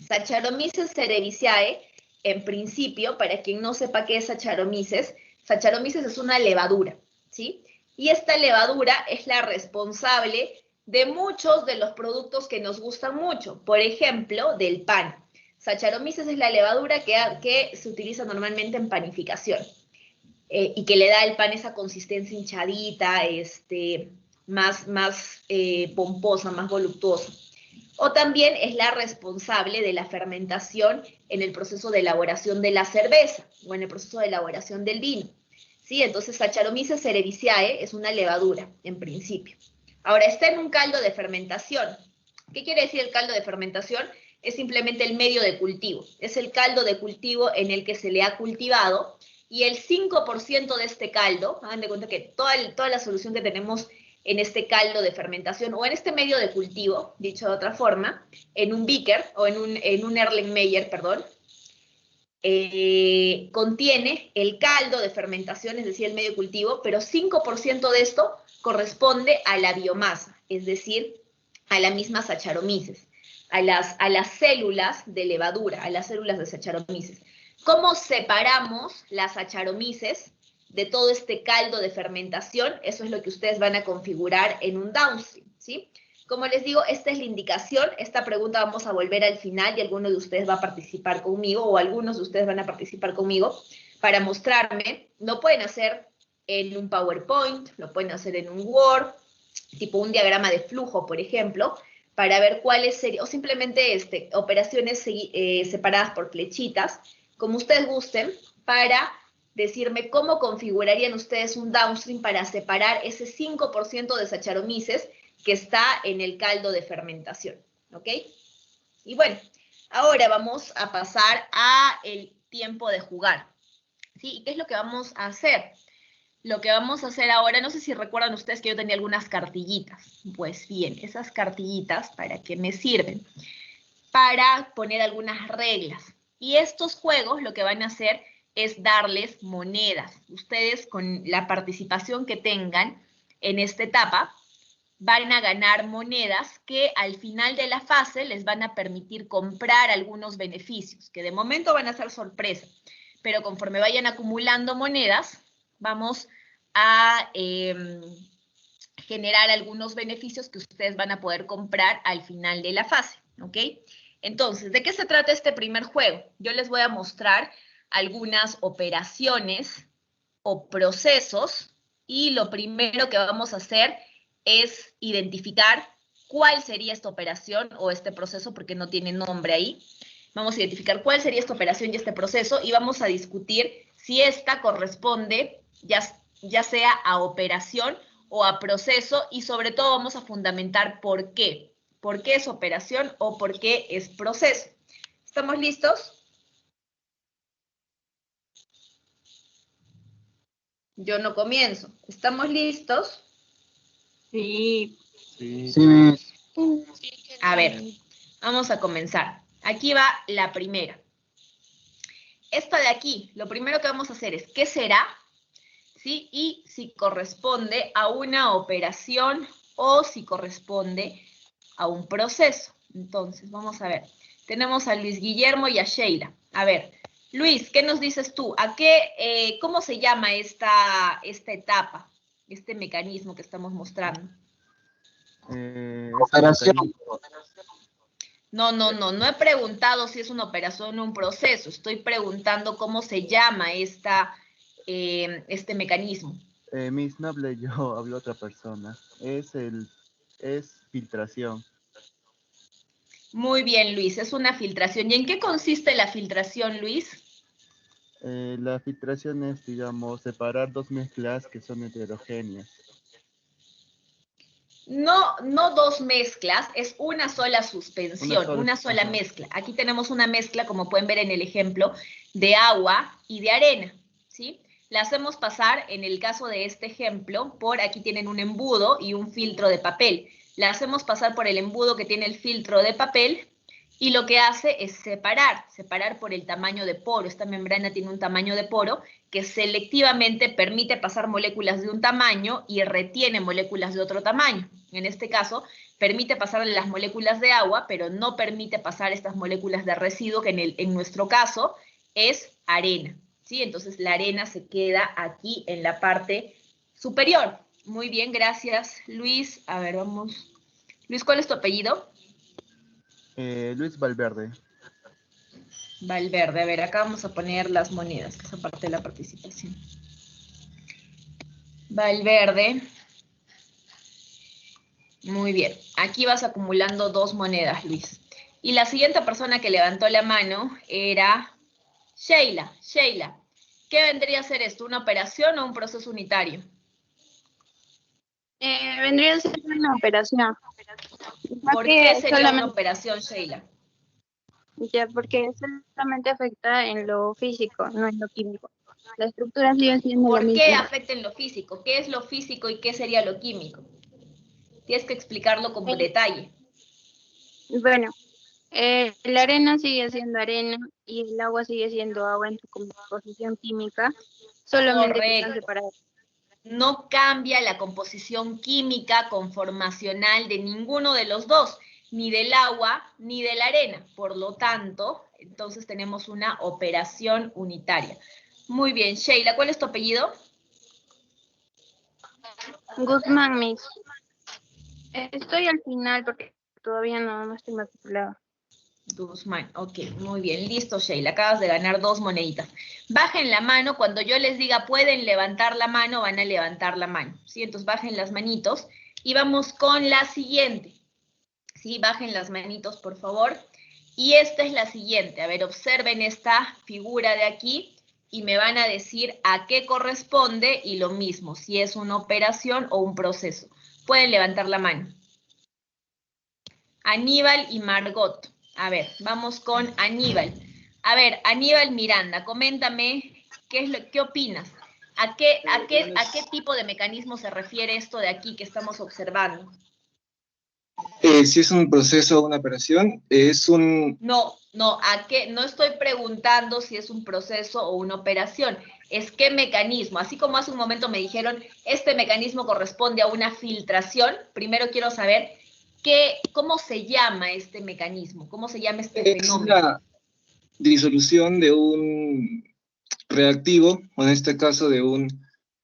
Saccharomyces cerevisiae, en principio, para quien no sepa qué es Saccharomyces es una levadura, ¿sí? Y esta levadura es la responsable de muchos de los productos que nos gustan mucho, por ejemplo, del pan. Saccharomyces es la levadura que se utiliza normalmente en panificación. Y que le da al pan esa consistencia hinchadita, más pomposa, más voluptuosa. O también es la responsable de la fermentación en el proceso de elaboración de la cerveza o en el proceso de elaboración del vino, ¿sí? Entonces, Saccharomyces cerevisiae es una levadura, en principio. Ahora, está en un caldo de fermentación. ¿Qué quiere decir el caldo de fermentación? es simplemente el medio de cultivo. Es el caldo de cultivo en el que se le ha cultivado, y el 5% de este caldo, hagan de cuenta que toda la solución que tenemos en este caldo de fermentación, o en este medio de cultivo, dicho de otra forma, en un beaker, o en un Erlenmeyer, perdón, contiene el caldo de fermentación, es decir, el medio de cultivo, pero 5% de esto corresponde a la biomasa, es decir, a las mismas Saccharomyces, a las células de levadura, a las células de Saccharomyces. ¿Cómo separamos las Saccharomyces de todo este caldo de fermentación? Eso es lo que ustedes van a configurar en un downstream, ¿sí? Como les digo, esta es la indicación. Esta pregunta vamos a volver al final y alguno de ustedes va a participar conmigo, o algunos de ustedes van a participar conmigo para mostrarme. Lo pueden hacer en un PowerPoint, lo pueden hacer en un Word, tipo un diagrama de flujo, por ejemplo, para ver cuáles serían, o simplemente operaciones separadas por flechitas, como ustedes gusten, para decirme cómo configurarían ustedes un downstream para separar ese 5% de Saccharomyces que está en el caldo de fermentación, ¿ok? Y bueno, ahora vamos a pasar a el tiempo de jugar, ¿sí? ¿Y qué es lo que vamos a hacer? Lo que vamos a hacer ahora, no sé si recuerdan ustedes que yo tenía algunas cartillitas. Pues bien, esas cartillitas, ¿para qué me sirven? Para poner algunas reglas. Y estos juegos lo que van a hacer es darles monedas. Ustedes, con la participación que tengan en esta etapa, van a ganar monedas que al final de la fase les van a permitir comprar algunos beneficios, que de momento van a ser sorpresa, pero conforme vayan acumulando monedas, vamos a generar algunos beneficios que ustedes van a poder comprar al final de la fase, ¿ok? Entonces, ¿de qué se trata este primer juego? Yo les voy a mostrar algunas operaciones o procesos, y lo primero que vamos a hacer es identificar cuál sería esta operación o este proceso, porque no tiene nombre ahí. Vamos a identificar cuál sería esta operación y este proceso, y vamos a discutir si esta corresponde ya sea a operación o a proceso, y sobre todo vamos a fundamentar por qué. ¿Por qué es operación o por qué es proceso? ¿Estamos listos? Yo no comienzo. ¿Estamos listos? Sí. Sí. A ver, vamos a comenzar. Aquí va la primera. Esta de aquí, lo primero que vamos a hacer es ¿qué será? ¿Sí? Y si corresponde a una operación o si corresponde a un proceso. Entonces, vamos a ver. Tenemos a Luis Guillermo y a Sheila. A ver, Luis, ¿qué nos dices tú? ¿Cómo se llama esta etapa, este mecanismo que estamos mostrando? Operación. No he preguntado si es una operación o un proceso. Estoy preguntando cómo se llama este mecanismo. Miss Noble, yo hablo otra persona. Es filtración. Muy bien, Luis, es una filtración. ¿Y en qué consiste la filtración, Luis? La filtración es, digamos, separar dos mezclas que son heterogéneas. No dos mezclas, es una sola suspensión, una sola mezcla. Aquí tenemos una mezcla, como pueden ver en el ejemplo, de agua y de arena, ¿sí? La hacemos pasar, en el caso de este ejemplo, aquí tienen un embudo y un filtro de papel. La hacemos pasar por el embudo que tiene el filtro de papel, y lo que hace es separar por el tamaño de poro. Esta membrana tiene un tamaño de poro que selectivamente permite pasar moléculas de un tamaño y retiene moléculas de otro tamaño. En este caso, permite pasar las moléculas de agua, pero no permite pasar estas moléculas de residuo, que en nuestro caso es arena, ¿sí? Entonces la arena se queda aquí en la parte superior. Muy bien, gracias, Luis. A ver, vamos. Luis, ¿cuál es tu apellido? Luis Valverde. Valverde. A ver, acá vamos a poner las monedas, que es parte de la participación. Valverde. Muy bien. Aquí vas acumulando 2 monedas, Luis. Y la siguiente persona que levantó la mano era Sheila. Sheila, ¿qué vendría a ser esto? ¿Una operación o un proceso unitario? Vendría a ser una operación. ¿Por qué sería una operación, Sheila? Ya, porque solamente afecta en lo físico, no en lo químico. La estructura sigue siendo la ¿Por qué misma. afecta en lo físico? ¿Qué es lo físico y qué sería lo químico? Tienes que explicarlo con detalle. Bueno, la arena sigue siendo arena y el agua sigue siendo agua en su composición química, solamente que están Correcto. separadas. No cambia la composición química conformacional de ninguno de los dos, ni del agua ni de la arena. Por lo tanto, entonces tenemos una operación unitaria. Muy bien, Sheila, ¿cuál es tu apellido? Guzmán, Miss. Estoy al final porque todavía no estoy matriculada. Guzmán, ok, muy bien, listo Sheila, acabas de ganar 2 moneditas. Bajen la mano, cuando yo les diga pueden levantar la mano, van a levantar la mano, ¿sí? Entonces bajen las manitos y vamos con la siguiente, ¿sí? Bajen las manitos, por favor. Y esta es la siguiente, a ver, observen esta figura de aquí y me van a decir a qué corresponde y lo mismo, si es una operación o un proceso. Pueden levantar la mano. Aníbal y Margot. A ver, vamos con Aníbal. A ver, Aníbal Miranda, coméntame qué opinas. ¿A qué tipo de mecanismo se refiere esto de aquí que estamos observando? Si es un proceso o una operación, es un... No, no estoy preguntando si es un proceso o una operación, es qué mecanismo. Así como hace un momento me dijeron, este mecanismo corresponde a una filtración, primero quiero saber cómo se llama este mecanismo, cómo se llama este Es fenómeno. la disolución de un reactivo, o en este caso de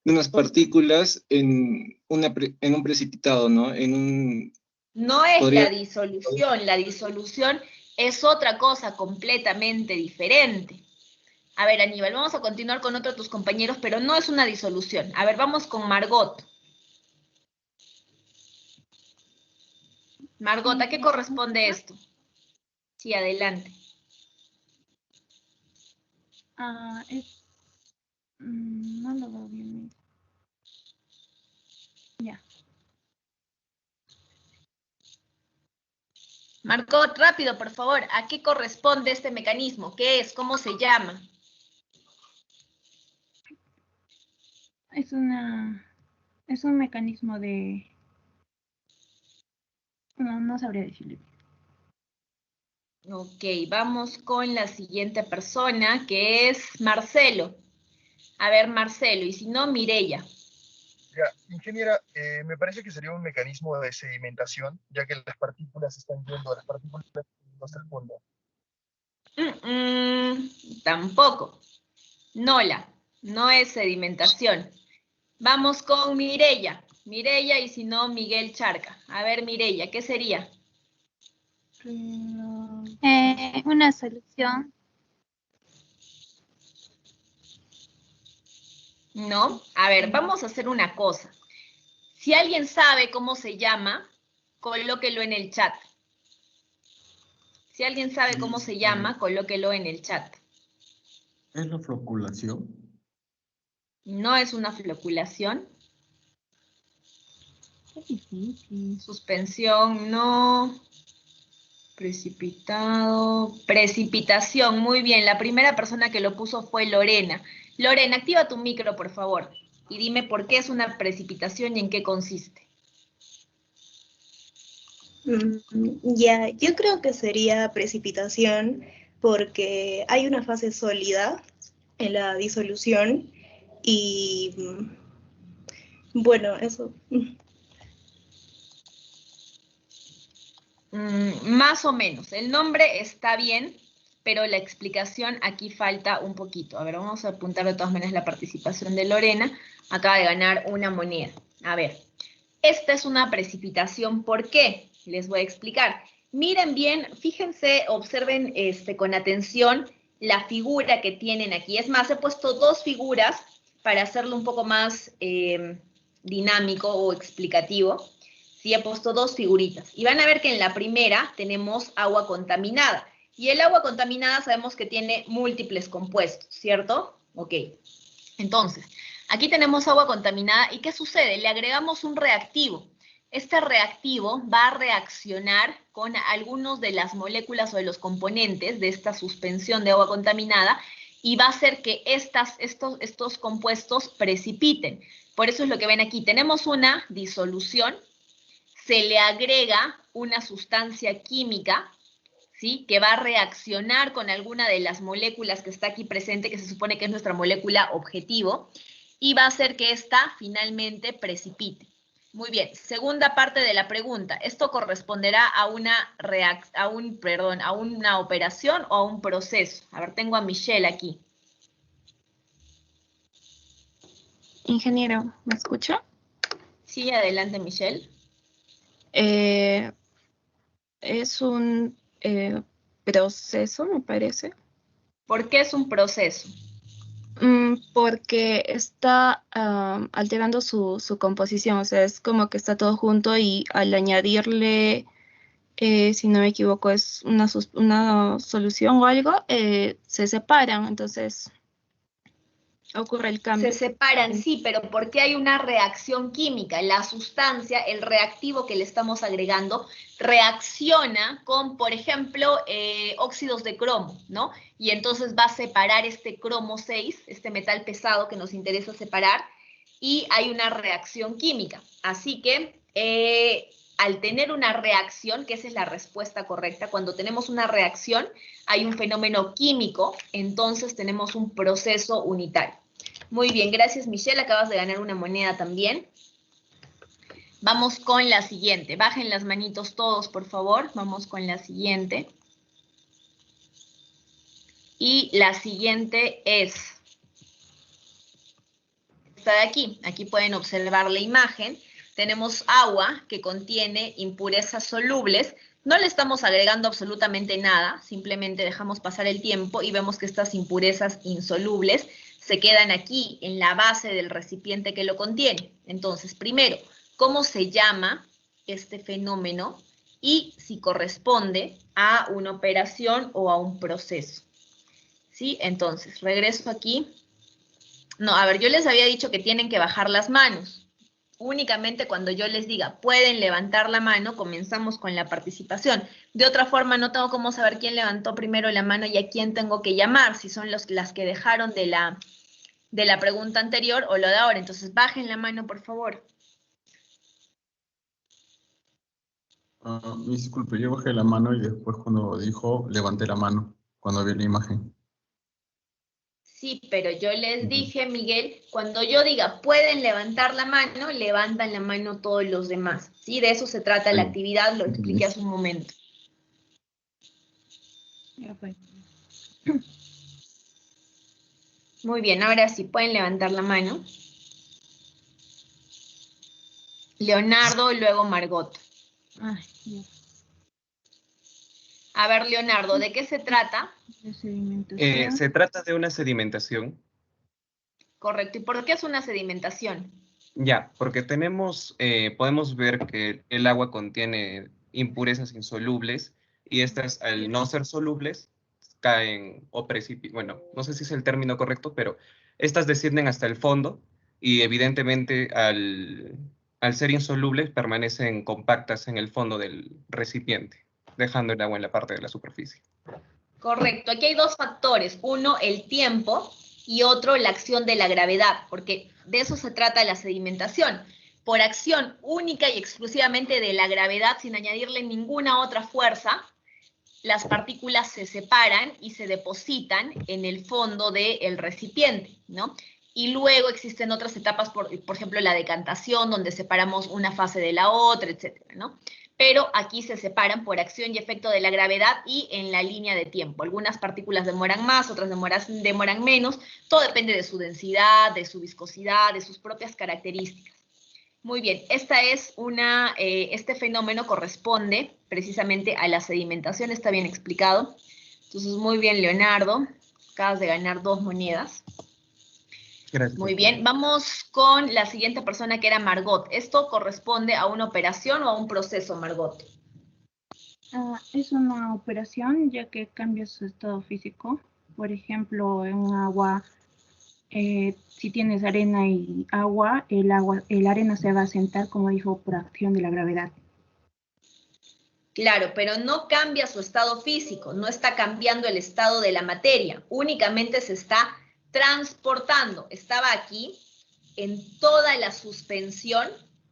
unas partículas en un precipitado, ¿no? No es la disolución es otra cosa completamente diferente. A ver, Aníbal, vamos a continuar con otro de tus compañeros, pero no es una disolución. A ver, vamos con Margot. Margot, ¿a qué corresponde esto? Sí, adelante. No lo veo bien. Ya. Margot, rápido, por favor. ¿A qué corresponde este mecanismo? ¿Qué es? ¿Cómo se llama? Es un mecanismo de... No sabría decirle. Ok, vamos con la siguiente persona, que es Marcelo. A ver, Marcelo, y si no, Mireya. Ya, ingeniera, me parece que sería un mecanismo de sedimentación, ya que las partículas están yendo, las partículas hasta el fondo. Tampoco. No es sedimentación. Vamos con Mireya. Mireya y si no, Miguel Charca. A ver, Mireya, ¿qué sería? Una solución. No. A ver, vamos a hacer una cosa. Si alguien sabe cómo se llama, colóquelo en el chat. Si alguien sabe cómo se llama, colóquelo en el chat. ¿Es la floculación? No es una floculación. Suspensión, no. Precipitado. Precipitación, muy bien. La primera persona que lo puso fue Lorena. Lorena, activa tu micro, por favor. Y dime por qué es una precipitación y en qué consiste. Ya, yo creo que sería precipitación porque hay una fase sólida en la disolución y bueno, eso. Más o menos. El nombre está bien, pero la explicación aquí falta un poquito. A ver, vamos a apuntar de todas maneras la participación de Lorena. Acaba de ganar una moneda. A ver, esta es una precipitación. ¿Por qué? Les voy a explicar. Miren bien, fíjense, observen con atención la figura que tienen aquí. Es más, he puesto 2 figuras para hacerlo un poco más dinámico o explicativo. Sí, he puesto 2 figuritas. Y van a ver que en la primera tenemos agua contaminada. Y el agua contaminada sabemos que tiene múltiples compuestos, ¿cierto? Ok. Entonces, aquí tenemos agua contaminada. ¿Y qué sucede? Le agregamos un reactivo. Este reactivo va a reaccionar con algunos de las moléculas o de los componentes de esta suspensión de agua contaminada y va a hacer que estos compuestos precipiten. Por eso es lo que ven aquí. Tenemos una disolución, se le agrega una sustancia química, ¿sí?, que va a reaccionar con alguna de las moléculas que está aquí presente, que se supone que es nuestra molécula objetivo, y va a hacer que ésta finalmente precipite. Muy bien, segunda parte de la pregunta. ¿Esto corresponderá a una operación o a un proceso? A ver, tengo a Michelle aquí. Ingeniero, ¿me escucha? Sí, adelante, Michelle. Es un proceso, me parece. ¿Por qué es un proceso? Porque está alterando su composición, o sea, es como que está todo junto y al añadirle, si no me equivoco, es una solución o algo, se separan, entonces ocurre el cambio. Se separan, sí, pero ¿por qué hay una reacción química? La sustancia, el reactivo que le estamos agregando, reacciona con, por ejemplo, óxidos de cromo, ¿no? Y entonces va a separar este cromo 6, este metal pesado que nos interesa separar, y hay una reacción química. Así que al tener una reacción, que esa es la respuesta correcta, cuando tenemos una reacción hay un fenómeno químico, entonces tenemos un proceso unitario. Muy bien, gracias Michelle, acabas de ganar una moneda también. Vamos con la siguiente, bajen las manitos todos por favor, vamos con la siguiente. Y la siguiente es esta de aquí, aquí pueden observar la imagen. Tenemos agua que contiene impurezas solubles, no le estamos agregando absolutamente nada, simplemente dejamos pasar el tiempo y vemos que estas impurezas insolubles se quedan aquí en la base del recipiente que lo contiene. Entonces, primero, ¿cómo se llama este fenómeno? Y si corresponde a una operación o a un proceso. ¿Sí? Entonces, regreso aquí. No, a ver, yo les había dicho que tienen que bajar las manos. Únicamente cuando yo les diga, pueden levantar la mano, comenzamos con la participación. De otra forma, no tengo cómo saber quién levantó primero la mano y a quién tengo que llamar, si son las que dejaron de la pregunta anterior o lo de ahora. Entonces, bajen la mano, por favor. Disculpe, yo bajé la mano y después cuando dijo, levanté la mano, cuando vi la imagen. Sí, pero yo les dije, Miguel, cuando yo diga pueden levantar la mano, levantan la mano todos los demás. ¿Sí? De eso se trata la actividad, lo expliqué hace un momento. Muy bien, ahora sí, pueden levantar la mano. Leonardo, luego Margot. A ver, Leonardo, ¿de qué se trata? Se trata de una sedimentación. Correcto. ¿Y por qué es una sedimentación? Ya, porque podemos ver que el agua contiene impurezas insolubles y estas, al no ser solubles, caen o precipitan. Bueno, no sé si es el término correcto, pero estas descienden hasta el fondo y evidentemente al ser insolubles permanecen compactas en el fondo del recipiente, dejando el agua en la parte de la superficie. Correcto. Aquí hay dos factores. Uno, el tiempo, y otro, la acción de la gravedad, porque de eso se trata la sedimentación. Por acción única y exclusivamente de la gravedad, sin añadirle ninguna otra fuerza, las partículas se separan y se depositan en el fondo del recipiente, ¿no? Y luego existen otras etapas, por ejemplo, la decantación, donde separamos una fase de la otra, etcétera, ¿no? Pero aquí se separan por acción y efecto de la gravedad y en la línea de tiempo. Algunas partículas demoran más, otras demoran menos. Todo depende de su densidad, de su viscosidad, de sus propias características. Muy bien, este fenómeno corresponde precisamente a la sedimentación, está bien explicado. Entonces, muy bien, Leonardo, acabas de ganar 2 monedas. Gracias. Muy bien, vamos con la siguiente persona que era Margot. ¿Esto corresponde a una operación o a un proceso, Margot? Es una operación ya que cambia su estado físico. Por ejemplo, en agua si tienes arena y agua, la arena se va a asentar, como dijo, por acción de la gravedad. Claro, pero no cambia su estado físico, no está cambiando el estado de la materia, únicamente se está transportando. Estaba aquí en toda la suspensión.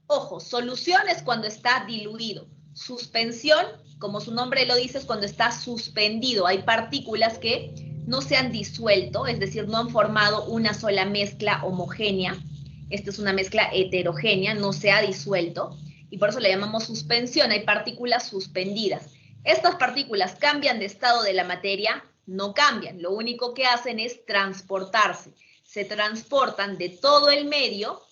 Ojo, solución es cuando está diluido. Suspensión, como su nombre lo dice, es cuando está suspendido. Hay partículas que no se han disuelto, es decir, no han formado una sola mezcla homogénea. Esta es una mezcla heterogénea, no se ha disuelto, y por eso le llamamos suspensión. Hay partículas suspendidas. ¿Estas partículas cambian de estado de la materia? No cambian, lo único que hacen es transportarse. Se transportan de todo el medio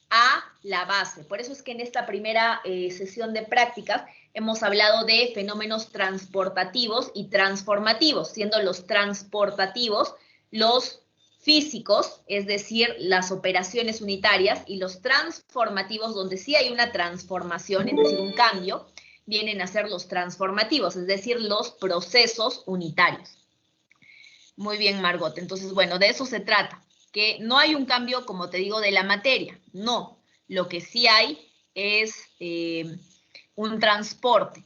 a la base. Por eso es que en esta primera sesión de prácticas hemos hablado de fenómenos transportativos y transformativos, siendo los transportativos los físicos, es decir, las operaciones unitarias, y los transformativos, donde sí hay una transformación, es decir, un cambio, vienen a ser los transformativos, es decir, los procesos unitarios. Muy bien, Margot. Entonces, bueno, de eso se trata, que no hay un cambio, como te digo, de la materia, no. Lo que sí hay es un transporte.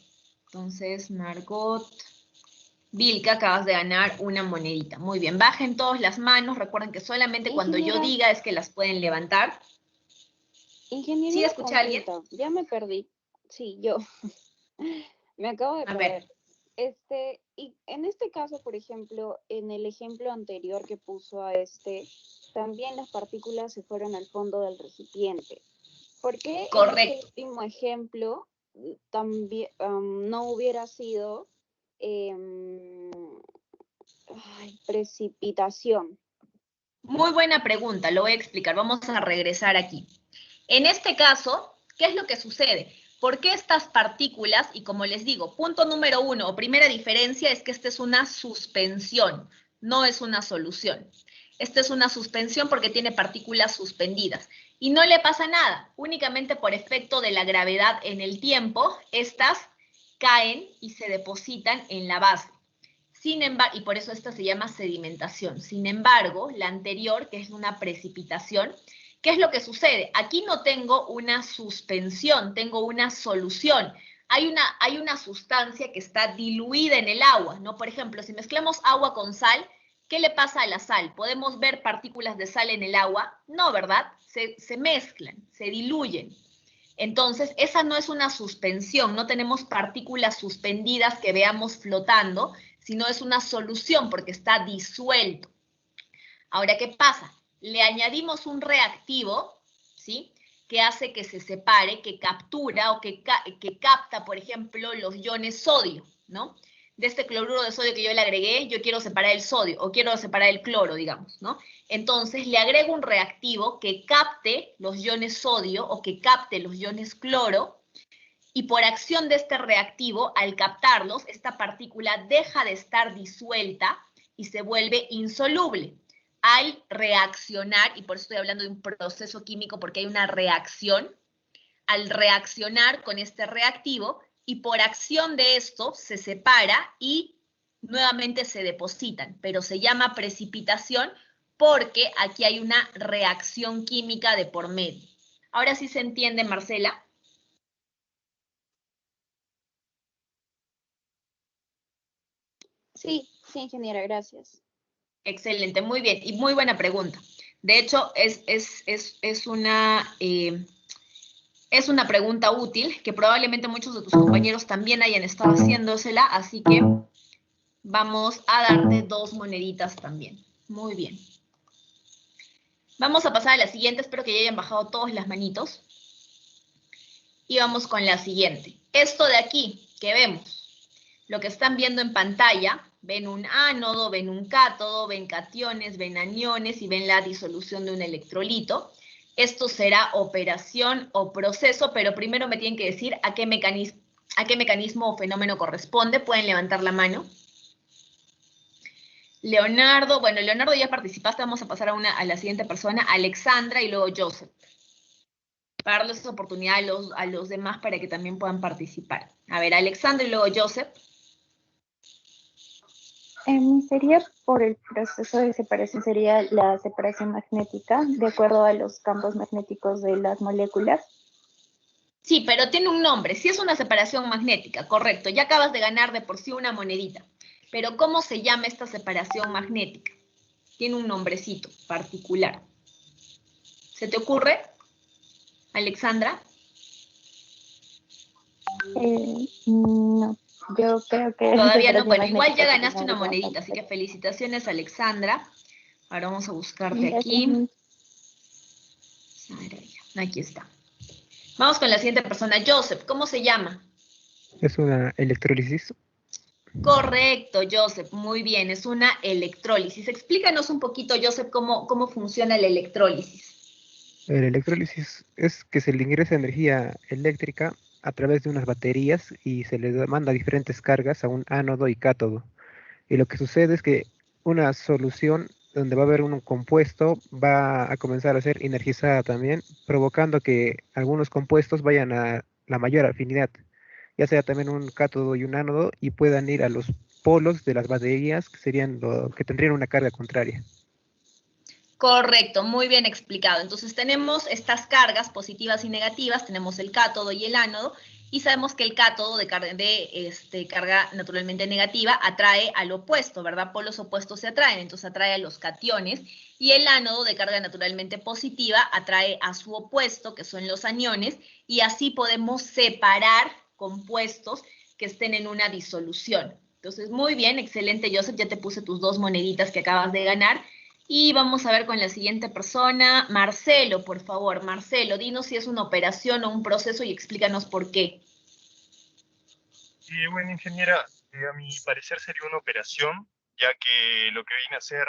Entonces, Margot, Vilca, acabas de ganar una monedita. Muy bien, bajen todas las manos. Recuerden que solamente cuando yo diga es que las pueden levantar. Ingeniera, ¿Sí escucha alguien? Ya me perdí. Sí, yo. Me acabo de perder. Y en este caso, por ejemplo, en el ejemplo anterior que puso a también las partículas se fueron al fondo del recipiente. ¿Por qué en este último ejemplo también no hubiera sido precipitación? Muy buena pregunta, lo voy a explicar. Vamos a regresar aquí. En este caso, ¿qué es lo que sucede? ¿Por qué estas partículas? Y como les digo, punto número 1 o primera diferencia es que esta es una suspensión, no es una solución. Esta es una suspensión porque tiene partículas suspendidas. Y no le pasa nada, únicamente por efecto de la gravedad en el tiempo, estas caen y se depositan en la base. Sin embargo, y por eso esta se llama sedimentación. Sin embargo, la anterior, que es una precipitación, ¿qué es lo que sucede? Aquí no tengo una suspensión, tengo una solución. Hay una sustancia que está diluida en el agua, ¿no? Por ejemplo, si mezclamos agua con sal, ¿qué le pasa a la sal? ¿Podemos ver partículas de sal en el agua? No, ¿verdad? Se mezclan, se diluyen. Entonces, esa no es una suspensión, no tenemos partículas suspendidas que veamos flotando, sino es una solución porque está disuelto. Ahora, ¿qué pasa? Le añadimos un reactivo, ¿sí? Que hace que se separe, que captura o que capta, por ejemplo, los iones sodio, ¿no? De este cloruro de sodio que yo le agregué, yo quiero separar el sodio o quiero separar el cloro, digamos, ¿no? Entonces le agrego un reactivo que capte los iones sodio o que capte los iones cloro, y por acción de este reactivo, al captarlos, esta partícula deja de estar disuelta y se vuelve insoluble. Al reaccionar, y por eso estoy hablando de un proceso químico porque hay una reacción, al reaccionar con este reactivo, y por acción de esto se separa y nuevamente se depositan, pero se llama precipitación porque aquí hay una reacción química de por medio. Ahora sí se entiende, Marcela. Sí, ingeniera, gracias. Excelente, muy bien, y muy buena pregunta. De hecho, es una pregunta útil que probablemente muchos de tus compañeros también hayan estado haciéndosela, así que vamos a darte 2 moneditas también. Muy bien. Vamos a pasar a la siguiente, espero que ya hayan bajado todas las manitos. Y vamos con la siguiente. Esto de aquí que vemos, lo que están viendo en pantalla, ven un ánodo, ven un cátodo, ven cationes, ven aniones y ven la disolución de un electrolito. Esto será operación o proceso, pero primero me tienen que decir a qué mecanismo o fenómeno corresponde. Pueden levantar la mano. Leonardo, bueno, Leonardo ya participaste, vamos a pasar a la siguiente persona, Alexandra y luego Joseph. Para darles oportunidad a los demás para que también puedan participar. A ver, Alexandra y luego Joseph. Sería por el proceso de separación, sería la separación magnética, de acuerdo a los campos magnéticos de las moléculas. Sí, pero tiene un nombre. Sí es una separación magnética, correcto. Ya acabas de ganar de por sí una monedita. Pero ¿cómo se llama esta separación magnética? Tiene un nombrecito particular. ¿Se te ocurre, Alexandra? No, yo creo que Todavía no, separación bueno, igual ya magnética sería ganaste una algo monedita, así que complejo. felicitaciones, Alexandra. Ahora vamos a buscarte Gracias, aquí. Miss. Aquí está. Vamos con la siguiente persona. Joseph, ¿cómo se llama? Es una electrólisis. Correcto, Joseph, muy bien, es una electrólisis. Explícanos un poquito, Joseph, cómo funciona la electrólisis. El electrólisis es que se le ingresa energía eléctrica a través de unas baterías y se le manda diferentes cargas a un ánodo y cátodo. Y lo que sucede es que una solución donde va a haber un compuesto va a comenzar a ser energizada también, provocando que algunos compuestos vayan a la mayor afinidad, ya sea también un cátodo y un ánodo, y puedan ir a los polos de las baterías, que serían lo que tendrían una carga contraria. Correcto, muy bien explicado. Entonces tenemos estas cargas positivas y negativas, tenemos el cátodo y el ánodo, y sabemos que el cátodo de carga naturalmente negativa atrae al opuesto, ¿verdad? Polos opuestos se atraen, entonces atrae a los cationes, y el ánodo de carga naturalmente positiva atrae a su opuesto, que son los aniones, y así podemos separar compuestos que estén en una disolución. Entonces, muy bien, excelente, Joseph, ya te puse tus 2 moneditas que acabas de ganar. Y vamos a ver con la siguiente persona. Marcelo, por favor. Marcelo, dinos si es una operación o un proceso y explícanos por qué. Bueno, ingeniera, a mi parecer sería una operación, ya que lo que viene a ser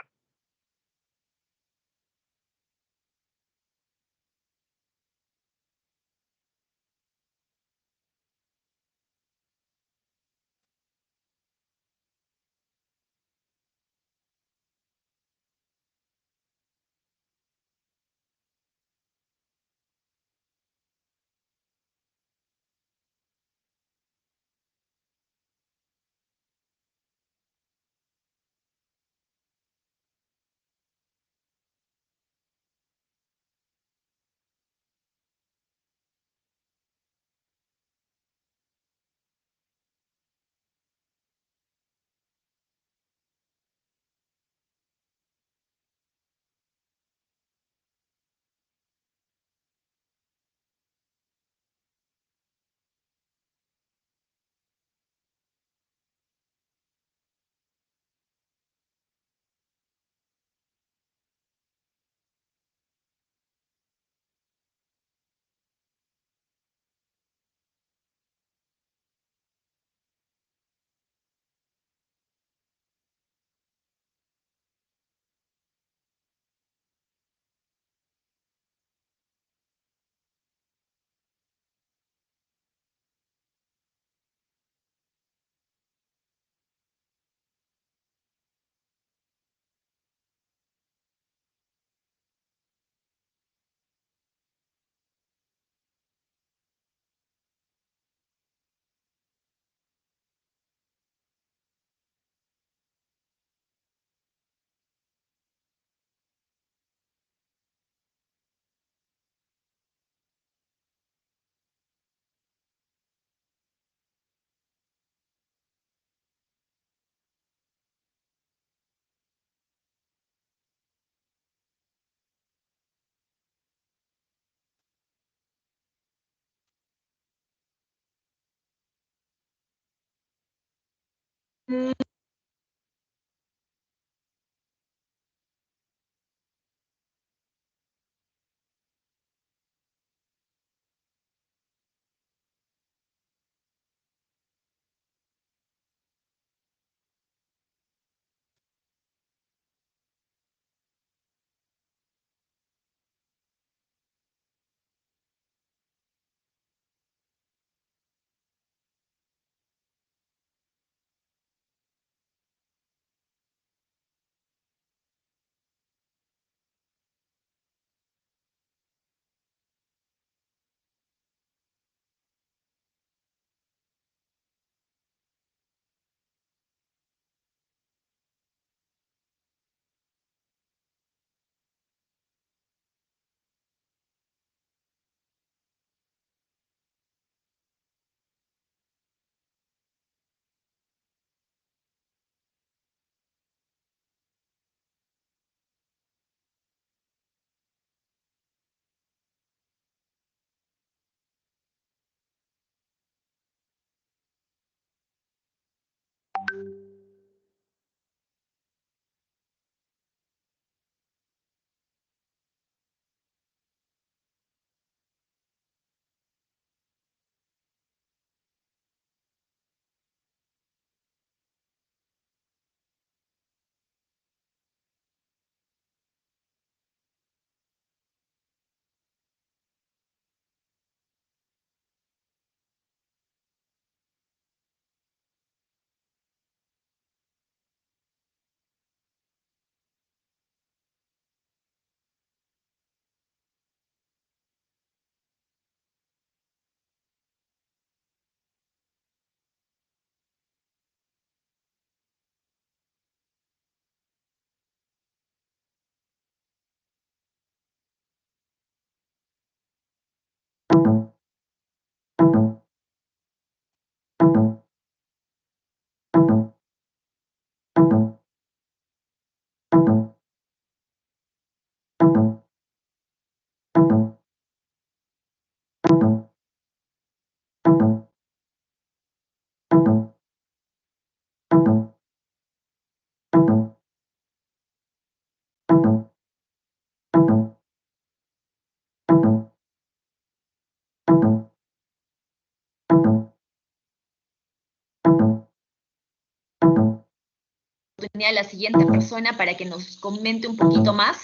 oportunidad a la siguiente persona para que nos comente un poquito más,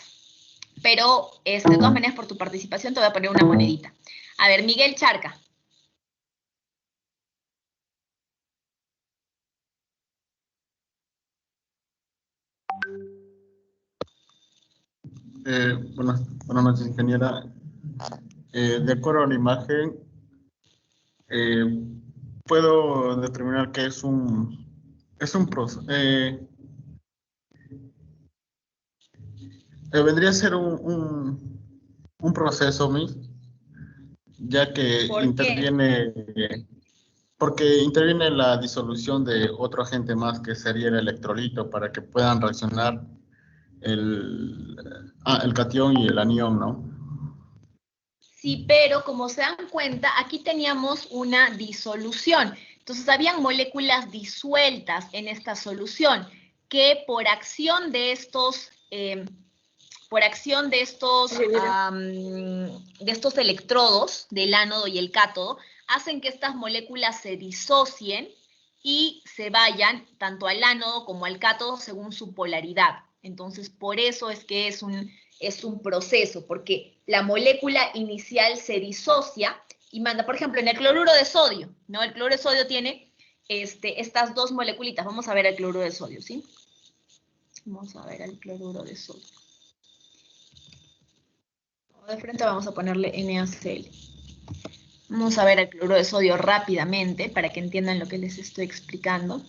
pero de todas maneras por tu participación te voy a poner una monedita. A ver, Miguel Charca. Buenas noches, ingeniera. De acuerdo a la imagen, puedo determinar que es un proceso. Vendría a ser un proceso, ya que ¿Por interviene, porque interviene la disolución de otro agente más, que sería el electrolito, para que puedan reaccionar el catión y el anión, ¿no? Sí, pero como se dan cuenta, aquí teníamos una disolución. Entonces, habían moléculas disueltas en esta solución que por acción de estos electrodos del ánodo y el cátodo, hacen que estas moléculas se disocien y se vayan tanto al ánodo como al cátodo según su polaridad. Entonces, por eso es que es un proceso, porque la molécula inicial se disocia y manda, por ejemplo, en el cloruro de sodio, ¿no? El cloruro de sodio tiene estas dos moleculitas. Vamos a ver el cloruro de sodio, ¿sí? Vamos a ver el cloruro de sodio. De frente vamos a ponerle NaCl. Vamos a ver el cloruro de sodio rápidamente para que entiendan lo que les estoy explicando.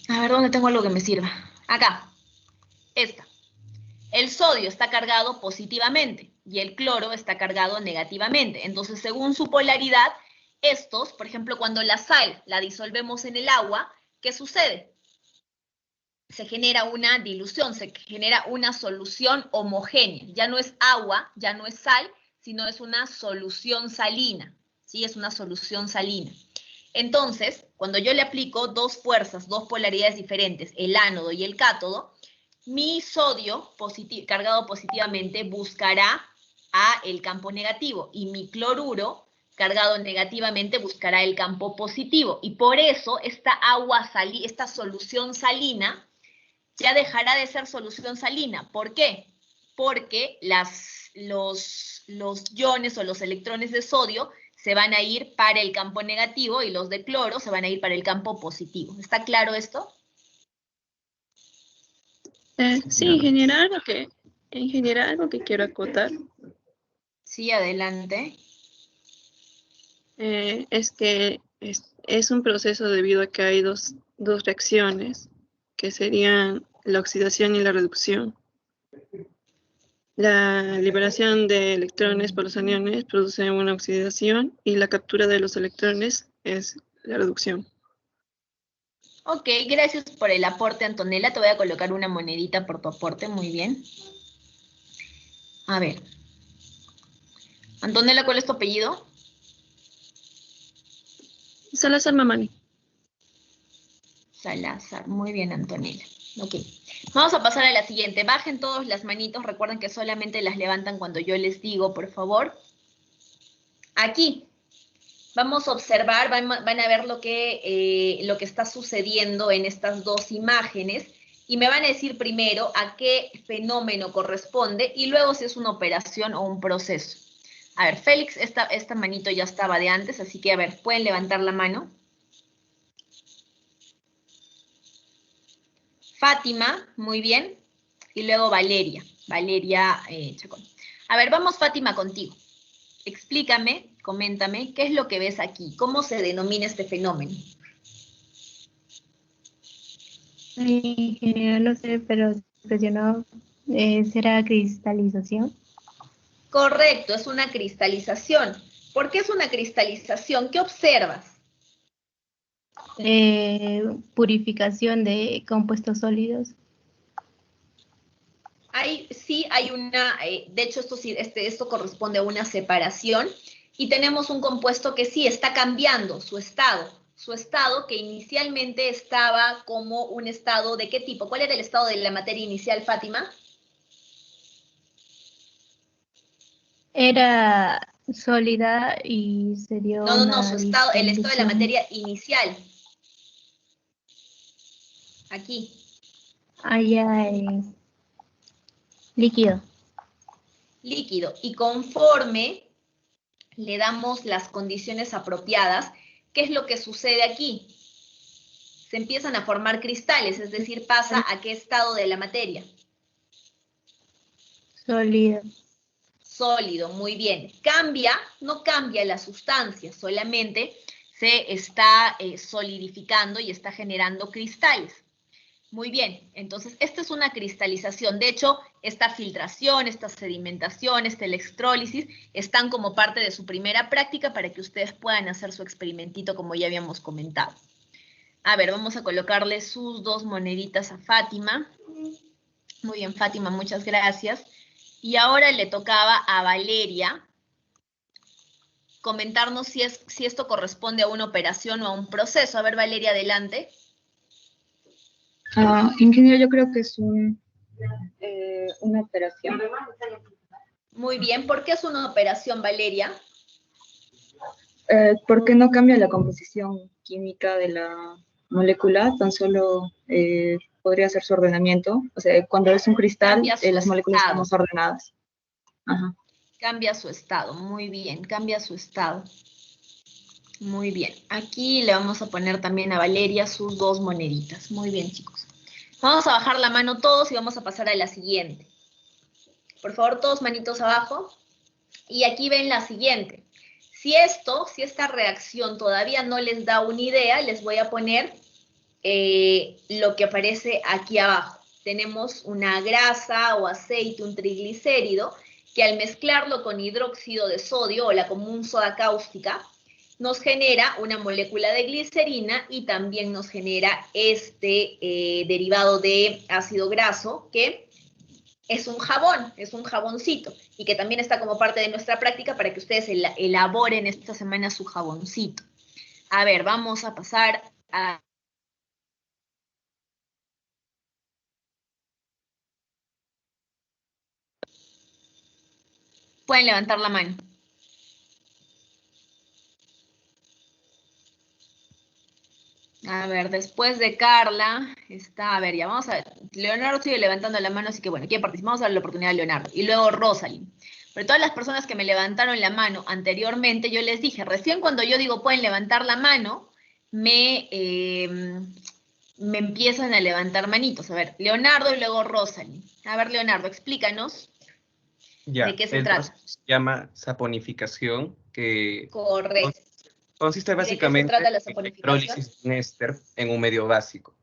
A ver, ¿dónde tengo algo que me sirva? Acá. Esta. El sodio está cargado positivamente y el cloro está cargado negativamente. Entonces, según su polaridad, estos, por ejemplo, cuando la sal la disolvemos en el agua, ¿qué sucede? Se genera una dilución, se genera una solución homogénea. Ya no es agua, ya no es sal, sino es una solución salina. ¿Sí? Es una solución salina. Entonces, cuando yo le aplico dos fuerzas, dos polaridades diferentes, el ánodo y el cátodo, mi sodio cargado positivamente buscará el campo negativo y mi cloruro cargado negativamente buscará el campo positivo. Y por eso esta solución salina ya dejará de ser solución salina. ¿Por qué? Porque los iones o los electrones de sodio se van a ir para el campo negativo y los de cloro se van a ir para el campo positivo. ¿Está claro esto? Sí, en general lo que quiero acotar. Sí, adelante. Es que es un proceso debido a que hay dos reacciones, que serían la oxidación y la reducción. La liberación de electrones por los aniones produce una oxidación y la captura de los electrones es la reducción. Ok, gracias por el aporte, Antonella. Te voy a colocar una monedita por tu aporte, muy bien. A ver. Antonella, ¿cuál es tu apellido? Salazar Mamani. Salazar, muy bien, Antonella. Ok, vamos a pasar a la siguiente. Bajen todos las manitos, recuerden que solamente las levantan cuando yo les digo, por favor. Aquí. Vamos a observar, van a ver lo que está sucediendo en estas dos imágenes y me van a decir primero a qué fenómeno corresponde y luego si es una operación o un proceso. A ver, Félix, esta manito ya estaba de antes, así que a ver, ¿pueden levantar la mano? Fátima, muy bien. Y luego Valeria Chacón. A ver, vamos Fátima contigo. Explícame, coméntame, ¿qué es lo que ves aquí? ¿Cómo se denomina este fenómeno? En general no sé, pero presionado, ¿será cristalización? Correcto, es una cristalización. ¿Por qué es una cristalización? ¿Qué observas? Purificación de compuestos sólidos. Sí hay una, de hecho esto corresponde a una separación y tenemos un compuesto que sí está cambiando su estado que inicialmente estaba como un estado ¿de qué tipo? ¿Cuál era el estado de la materia inicial, Fátima? Era sólida y se dio No, una el estado de la disolución. materia inicial. Aquí. Allá es líquido. Líquido. Y conforme le damos las condiciones apropiadas, ¿qué es lo que sucede aquí? Se empiezan a formar cristales, es decir, pasa a qué estado de la materia. Sólido. Sólido, muy bien. Cambia, no cambia la sustancia, solamente se está solidificando y está generando cristales. Muy bien, entonces esta es una cristalización. De hecho, esta filtración, esta sedimentación, esta electrólisis están como parte de su primera práctica para que ustedes puedan hacer su experimentito como ya habíamos comentado. A ver, vamos a colocarle sus 2 moneditas a Fátima. Muy bien, Fátima, muchas gracias. Y ahora le tocaba a Valeria comentarnos si esto corresponde a una operación o a un proceso. A ver, Valeria, adelante. Ingeniero, yo creo que es una operación. Muy bien, ¿por qué es una operación, Valeria? Porque no cambia la composición química de la molécula, tan solo podría ser su ordenamiento. O sea, cuando es un cristal, las moléculas están más ordenadas. Ajá. Cambia su estado, muy bien, cambia su estado. Muy bien, aquí le vamos a poner también a Valeria sus 2 moneditas. Muy bien, chicos. Vamos a bajar la mano todos y vamos a pasar a la siguiente. Por favor, todos manitos abajo. Y aquí ven la siguiente. Si esta reacción todavía no les da una idea, les voy a poner lo que aparece aquí abajo. Tenemos una grasa o aceite, un triglicérido, que al mezclarlo con hidróxido de sodio o la común soda cáustica, nos genera una molécula de glicerina y también nos genera este derivado de ácido graso, que es un jabón, es un jaboncito, y que también está como parte de nuestra práctica para que ustedes elaboren esta semana su jaboncito. A ver, vamos a pasar a... Pueden levantar la mano. A ver, después de Carla está, a ver, ya vamos a ver, Leonardo sigue levantando la mano, así que bueno, ¿quién participa? Vamos a darle la oportunidad a Leonardo. Y luego Rosalind. Pero todas las personas que me levantaron la mano anteriormente, yo les dije, recién cuando yo digo pueden levantar la mano, me empiezan a levantar manitos. A ver, Leonardo y luego Rosalind. A ver, Leonardo, explícanos de qué se trata. Se llama saponificación, que... Correcto. Consiste básicamente en la hidrólisis de un éster en un medio básico.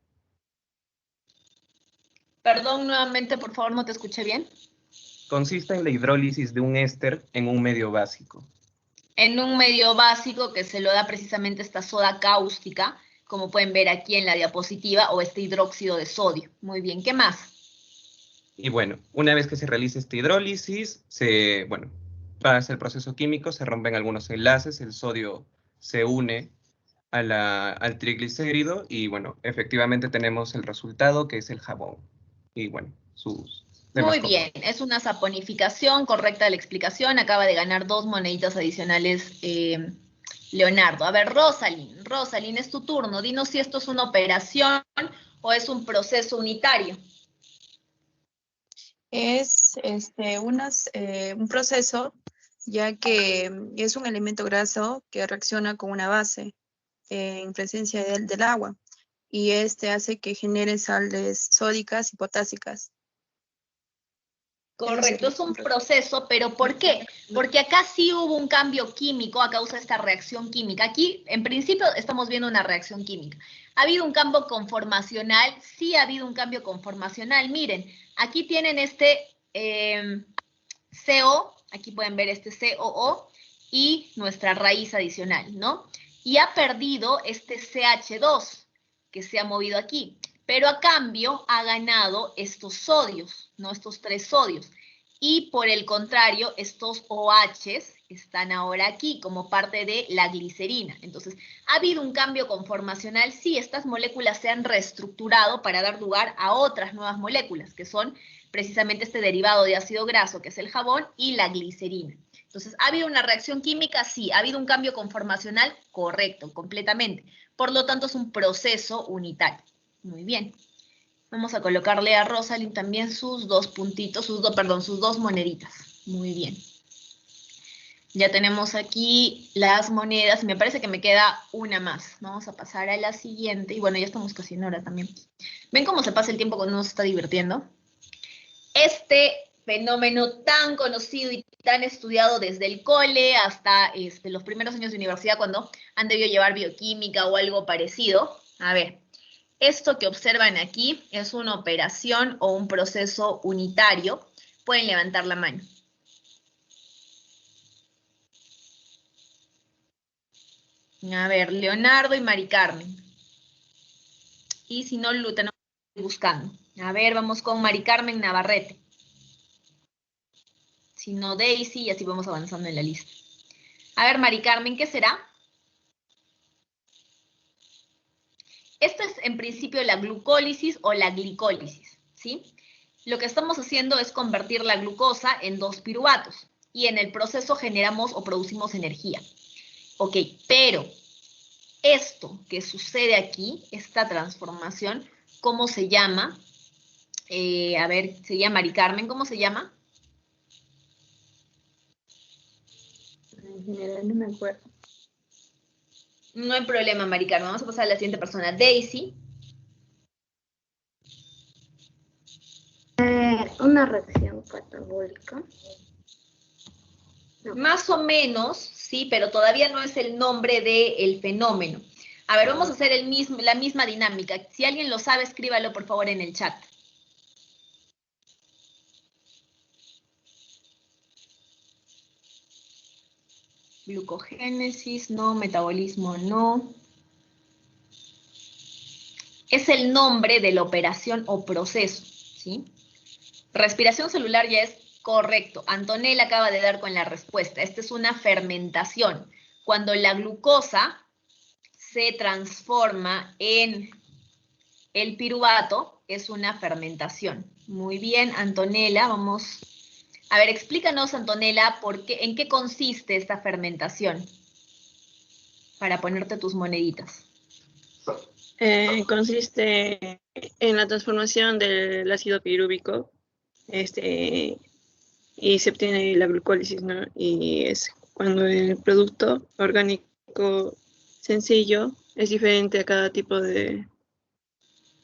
Perdón, nuevamente, por favor, no te escuché bien. Consiste en la hidrólisis de un éster en un medio básico. En un medio básico que se lo da precisamente esta soda cáustica, como pueden ver aquí en la diapositiva, o este hidróxido de sodio. Muy bien, ¿qué más? Y bueno, una vez que se realiza esta hidrólisis, pasa el proceso químico, se rompen algunos enlaces, el sodio se une al triglicérido y bueno, efectivamente tenemos el resultado que es el jabón. Y bueno, sus demás Muy bien, es una saponificación, correcta la explicación. Acaba de ganar 2 moneditas adicionales Leonardo. A ver, Rosalind, es tu turno. Dinos si esto es una operación o es un proceso unitario. Es un proceso, ya que es un elemento graso que reacciona con una base en presencia del agua, y este hace que genere sales sódicas y potásicas. Correcto, es un proceso, pero ¿por qué? Porque acá sí hubo un cambio químico a causa de esta reacción química. Aquí, en principio, estamos viendo una reacción química. ¿Ha habido un cambio conformacional? Sí ha habido un cambio conformacional. Miren, aquí tienen este CO, aquí pueden ver este COO y nuestra raíz adicional, ¿no? Y ha perdido este CH2 que se ha movido aquí. Pero a cambio ha ganado estos sodios, ¿no? Estos 3 sodios. Y por el contrario, estos OHs están ahora aquí como parte de la glicerina. Entonces, ¿ha habido un cambio conformacional? Sí, estas moléculas se han reestructurado para dar lugar a otras nuevas moléculas, que son precisamente este derivado de ácido graso, que es el jabón, y la glicerina. Entonces, ¿ha habido una reacción química? Sí. ¿Ha habido un cambio conformacional? Correcto, completamente. Por lo tanto, es un proceso unitario. Muy bien. Vamos a colocarle a Rosalind también sus dos puntitos, sus dos moneditas. Muy bien. Ya tenemos aquí las monedas. Me parece que me queda una más. Vamos a pasar a la siguiente. Y bueno, ya estamos casi en hora también. ¿Ven cómo se pasa el tiempo cuando uno se está divirtiendo? Este fenómeno tan conocido y tan estudiado desde el cole hasta los primeros años de universidad, cuando han debido llevar bioquímica o algo parecido. A ver, esto que observan aquí es una operación o un proceso unitario. Pueden levantar la mano. A ver, Leonardo y Mari Carmen. Y si no, Lu, tenemos que ir buscando. A ver, vamos con Mari Carmen Navarrete. Si no, Daisy, y así vamos avanzando en la lista. A ver, Mari Carmen, ¿qué será? Esto es, en principio, la glucólisis o la glicólisis, ¿sí? Lo que estamos haciendo es convertir la glucosa en 2 piruvatos. Y en el proceso generamos o producimos energía. Ok, pero esto que sucede aquí, esta transformación, ¿cómo se llama? A ver, se llama Mari Carmen, ¿cómo se llama? En general no me acuerdo. No hay problema, Mari Carmen. Vamos a pasar a la siguiente persona. Daisy. Una reacción catabólica. No. Más o menos, sí, pero todavía no es el nombre del fenómeno. A ver, vamos a hacer la misma dinámica. Si alguien lo sabe, escríbalo por favor en el chat. Glucogénesis, no. Metabolismo, no. Es el nombre de la operación o proceso, ¿sí? Respiración celular ya es correcto. Antonella acaba de dar con la respuesta. Esta es una fermentación. Cuando la glucosa se transforma en el piruvato, es una fermentación. Muy bien, Antonella, vamos. A ver, explícanos, Antonella, ¿en qué consiste esta fermentación? Para ponerte tus moneditas. Consiste en la transformación del ácido pirúvico, y se obtiene la glucólisis, ¿no? Y es cuando el producto orgánico sencillo es diferente a cada tipo de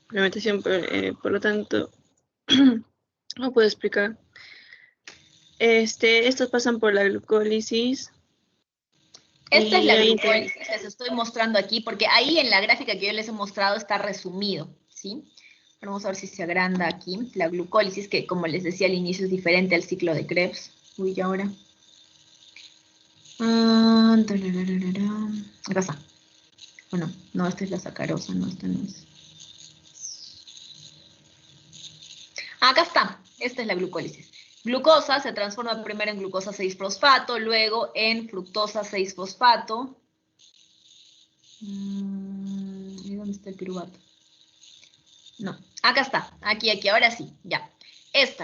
fermentación, por lo tanto, no puedo explicar. Estos pasan por la glucólisis. Esta es la glucólisis, les estoy mostrando aquí, porque ahí en la gráfica que yo les he mostrado está resumido, ¿sí? Vamos a ver si se agranda aquí. La glucólisis, que como les decía al inicio es diferente al ciclo de Krebs. Uy, ¿y ahora? Acá está. Bueno, no, esta es la sacarosa, no, esta no es. Acá está, esta es la glucólisis. Glucosa se transforma primero en glucosa 6-fosfato, luego en fructosa 6-fosfato. ¿Y dónde está el piruvato? No, acá está, aquí, ahora sí, ya.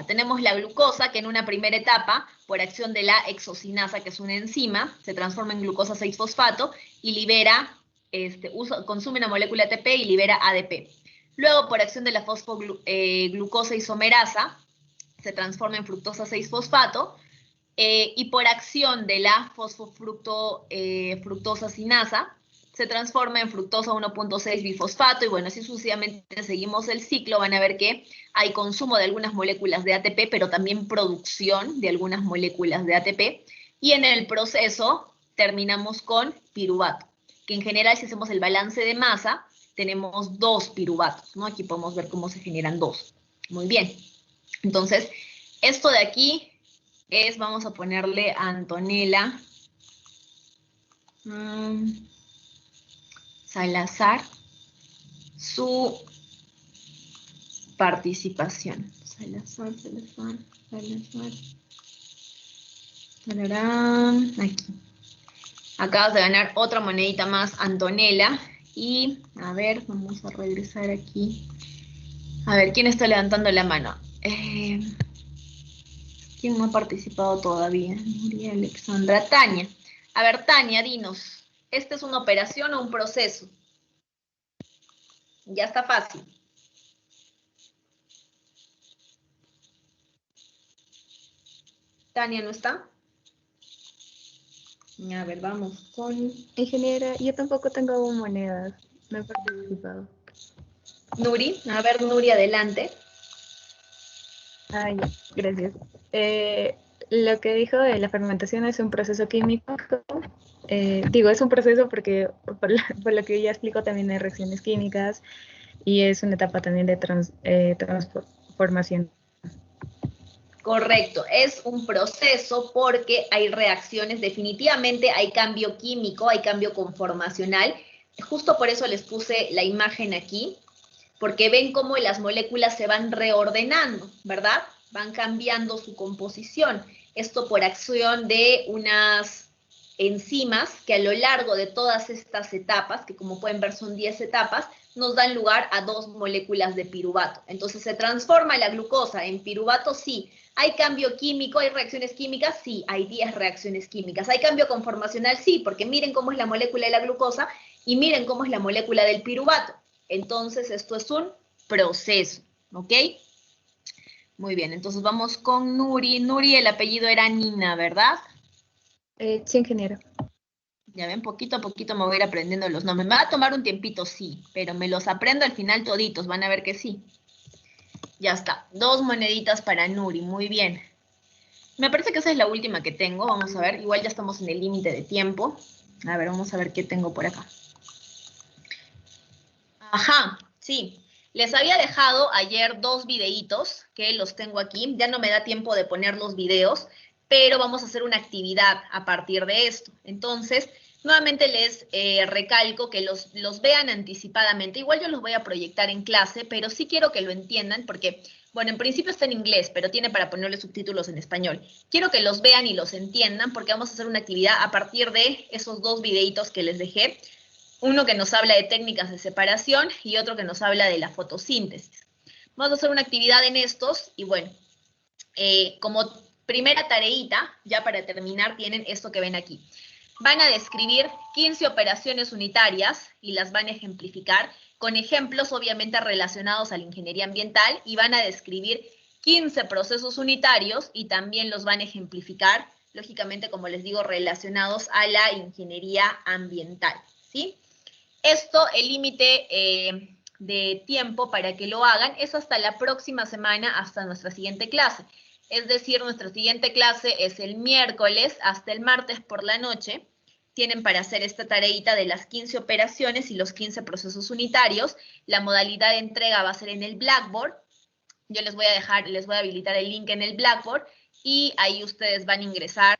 Tenemos la glucosa que en una primera etapa, por acción de la hexocinasa, que es una enzima, se transforma en glucosa 6-fosfato y libera, consume una molécula ATP y libera ADP. Luego, por acción de la fosfoglucosa isomerasa, se transforma en fructosa 6-fosfato, y por acción de la fosfofructosa sinasa, se transforma en fructosa 1.6 bifosfato, y bueno, así sucesivamente seguimos el ciclo. Van a ver que hay consumo de algunas moléculas de ATP, pero también producción de algunas moléculas de ATP, y en el proceso terminamos con piruvato, que en general, si hacemos el balance de masa, tenemos 2 piruvatos, ¿no? Aquí podemos ver cómo se generan 2. Muy bien. Entonces, esto de aquí es, vamos a ponerle a Antonella Salazar su participación. Salazar. Tararán, aquí. Acabas de ganar otra monedita más, Antonella. Y, a ver, vamos a regresar aquí. A ver, ¿quién está levantando la mano? ¿Quién no ha participado todavía? Nuria, Alexandra, Tania. A ver, Tania, dinos. ¿Esta es una operación o un proceso? Ya está fácil. Tania no está. A ver, vamos con... Ingeniera, yo tampoco tengo monedas, no he participado. Nuri, a ver, Nuri, adelante. Ya, gracias. Lo que dijo de la fermentación es un proceso químico. Digo, es un proceso porque por lo que ya explico también hay reacciones químicas y es una etapa también de transformación. Correcto, es un proceso porque hay reacciones, definitivamente hay cambio químico, hay cambio conformacional. Justo por eso les puse la imagen aquí, porque ven cómo las moléculas se van reordenando, ¿verdad? Van cambiando su composición. Esto por acción de unas enzimas que a lo largo de todas estas etapas, que como pueden ver son 10 etapas, nos dan lugar a 2 moléculas de piruvato. Entonces, ¿se transforma la glucosa en piruvato? Sí. ¿Hay cambio químico? ¿Hay reacciones químicas? Sí, hay 10 reacciones químicas. ¿Hay cambio conformacional? Sí, porque miren cómo es la molécula de la glucosa y miren cómo es la molécula del piruvato. Entonces, esto es un proceso, ¿ok? Muy bien, entonces vamos con Nuri. Nuri, el apellido era Nina, ¿verdad? Sí, ingeniero. Ya ven, poquito a poquito me voy a ir aprendiendo los nombres. Me va a tomar un tiempito, sí, pero me los aprendo al final toditos, van a ver que sí. Ya está, 2 moneditas para Nuri, muy bien. Me parece que esa es la última que tengo, vamos a ver, igual ya estamos en el límite de tiempo. A ver, vamos a ver qué tengo por acá. Ajá, sí. Les había dejado ayer 2 videitos, que los tengo aquí. Ya no me da tiempo de poner los videos, pero vamos a hacer una actividad a partir de esto. Entonces, nuevamente les recalco que los vean anticipadamente. Igual yo los voy a proyectar en clase, pero sí quiero que lo entiendan porque, bueno, en principio está en inglés, pero tiene para ponerle subtítulos en español. Quiero que los vean y los entiendan porque vamos a hacer una actividad a partir de esos 2 videitos que les dejé. Uno que nos habla de técnicas de separación y otro que nos habla de la fotosíntesis. Vamos a hacer una actividad en estos y bueno, como primera tareita, ya para terminar, tienen esto que ven aquí. Van a describir 15 operaciones unitarias y las van a ejemplificar con ejemplos obviamente relacionados a la ingeniería ambiental y van a describir 15 procesos unitarios y también los van a ejemplificar, lógicamente, como les digo, relacionados a la ingeniería ambiental, ¿sí? Esto, el límite de tiempo para que lo hagan es hasta la próxima semana, hasta nuestra siguiente clase. Es decir, nuestra siguiente clase es el miércoles hasta el martes por la noche. Tienen para hacer esta tareita de las 15 operaciones y los 15 procesos unitarios. La modalidad de entrega va a ser en el Blackboard. Yo les voy a habilitar el link en el Blackboard y ahí ustedes van a ingresar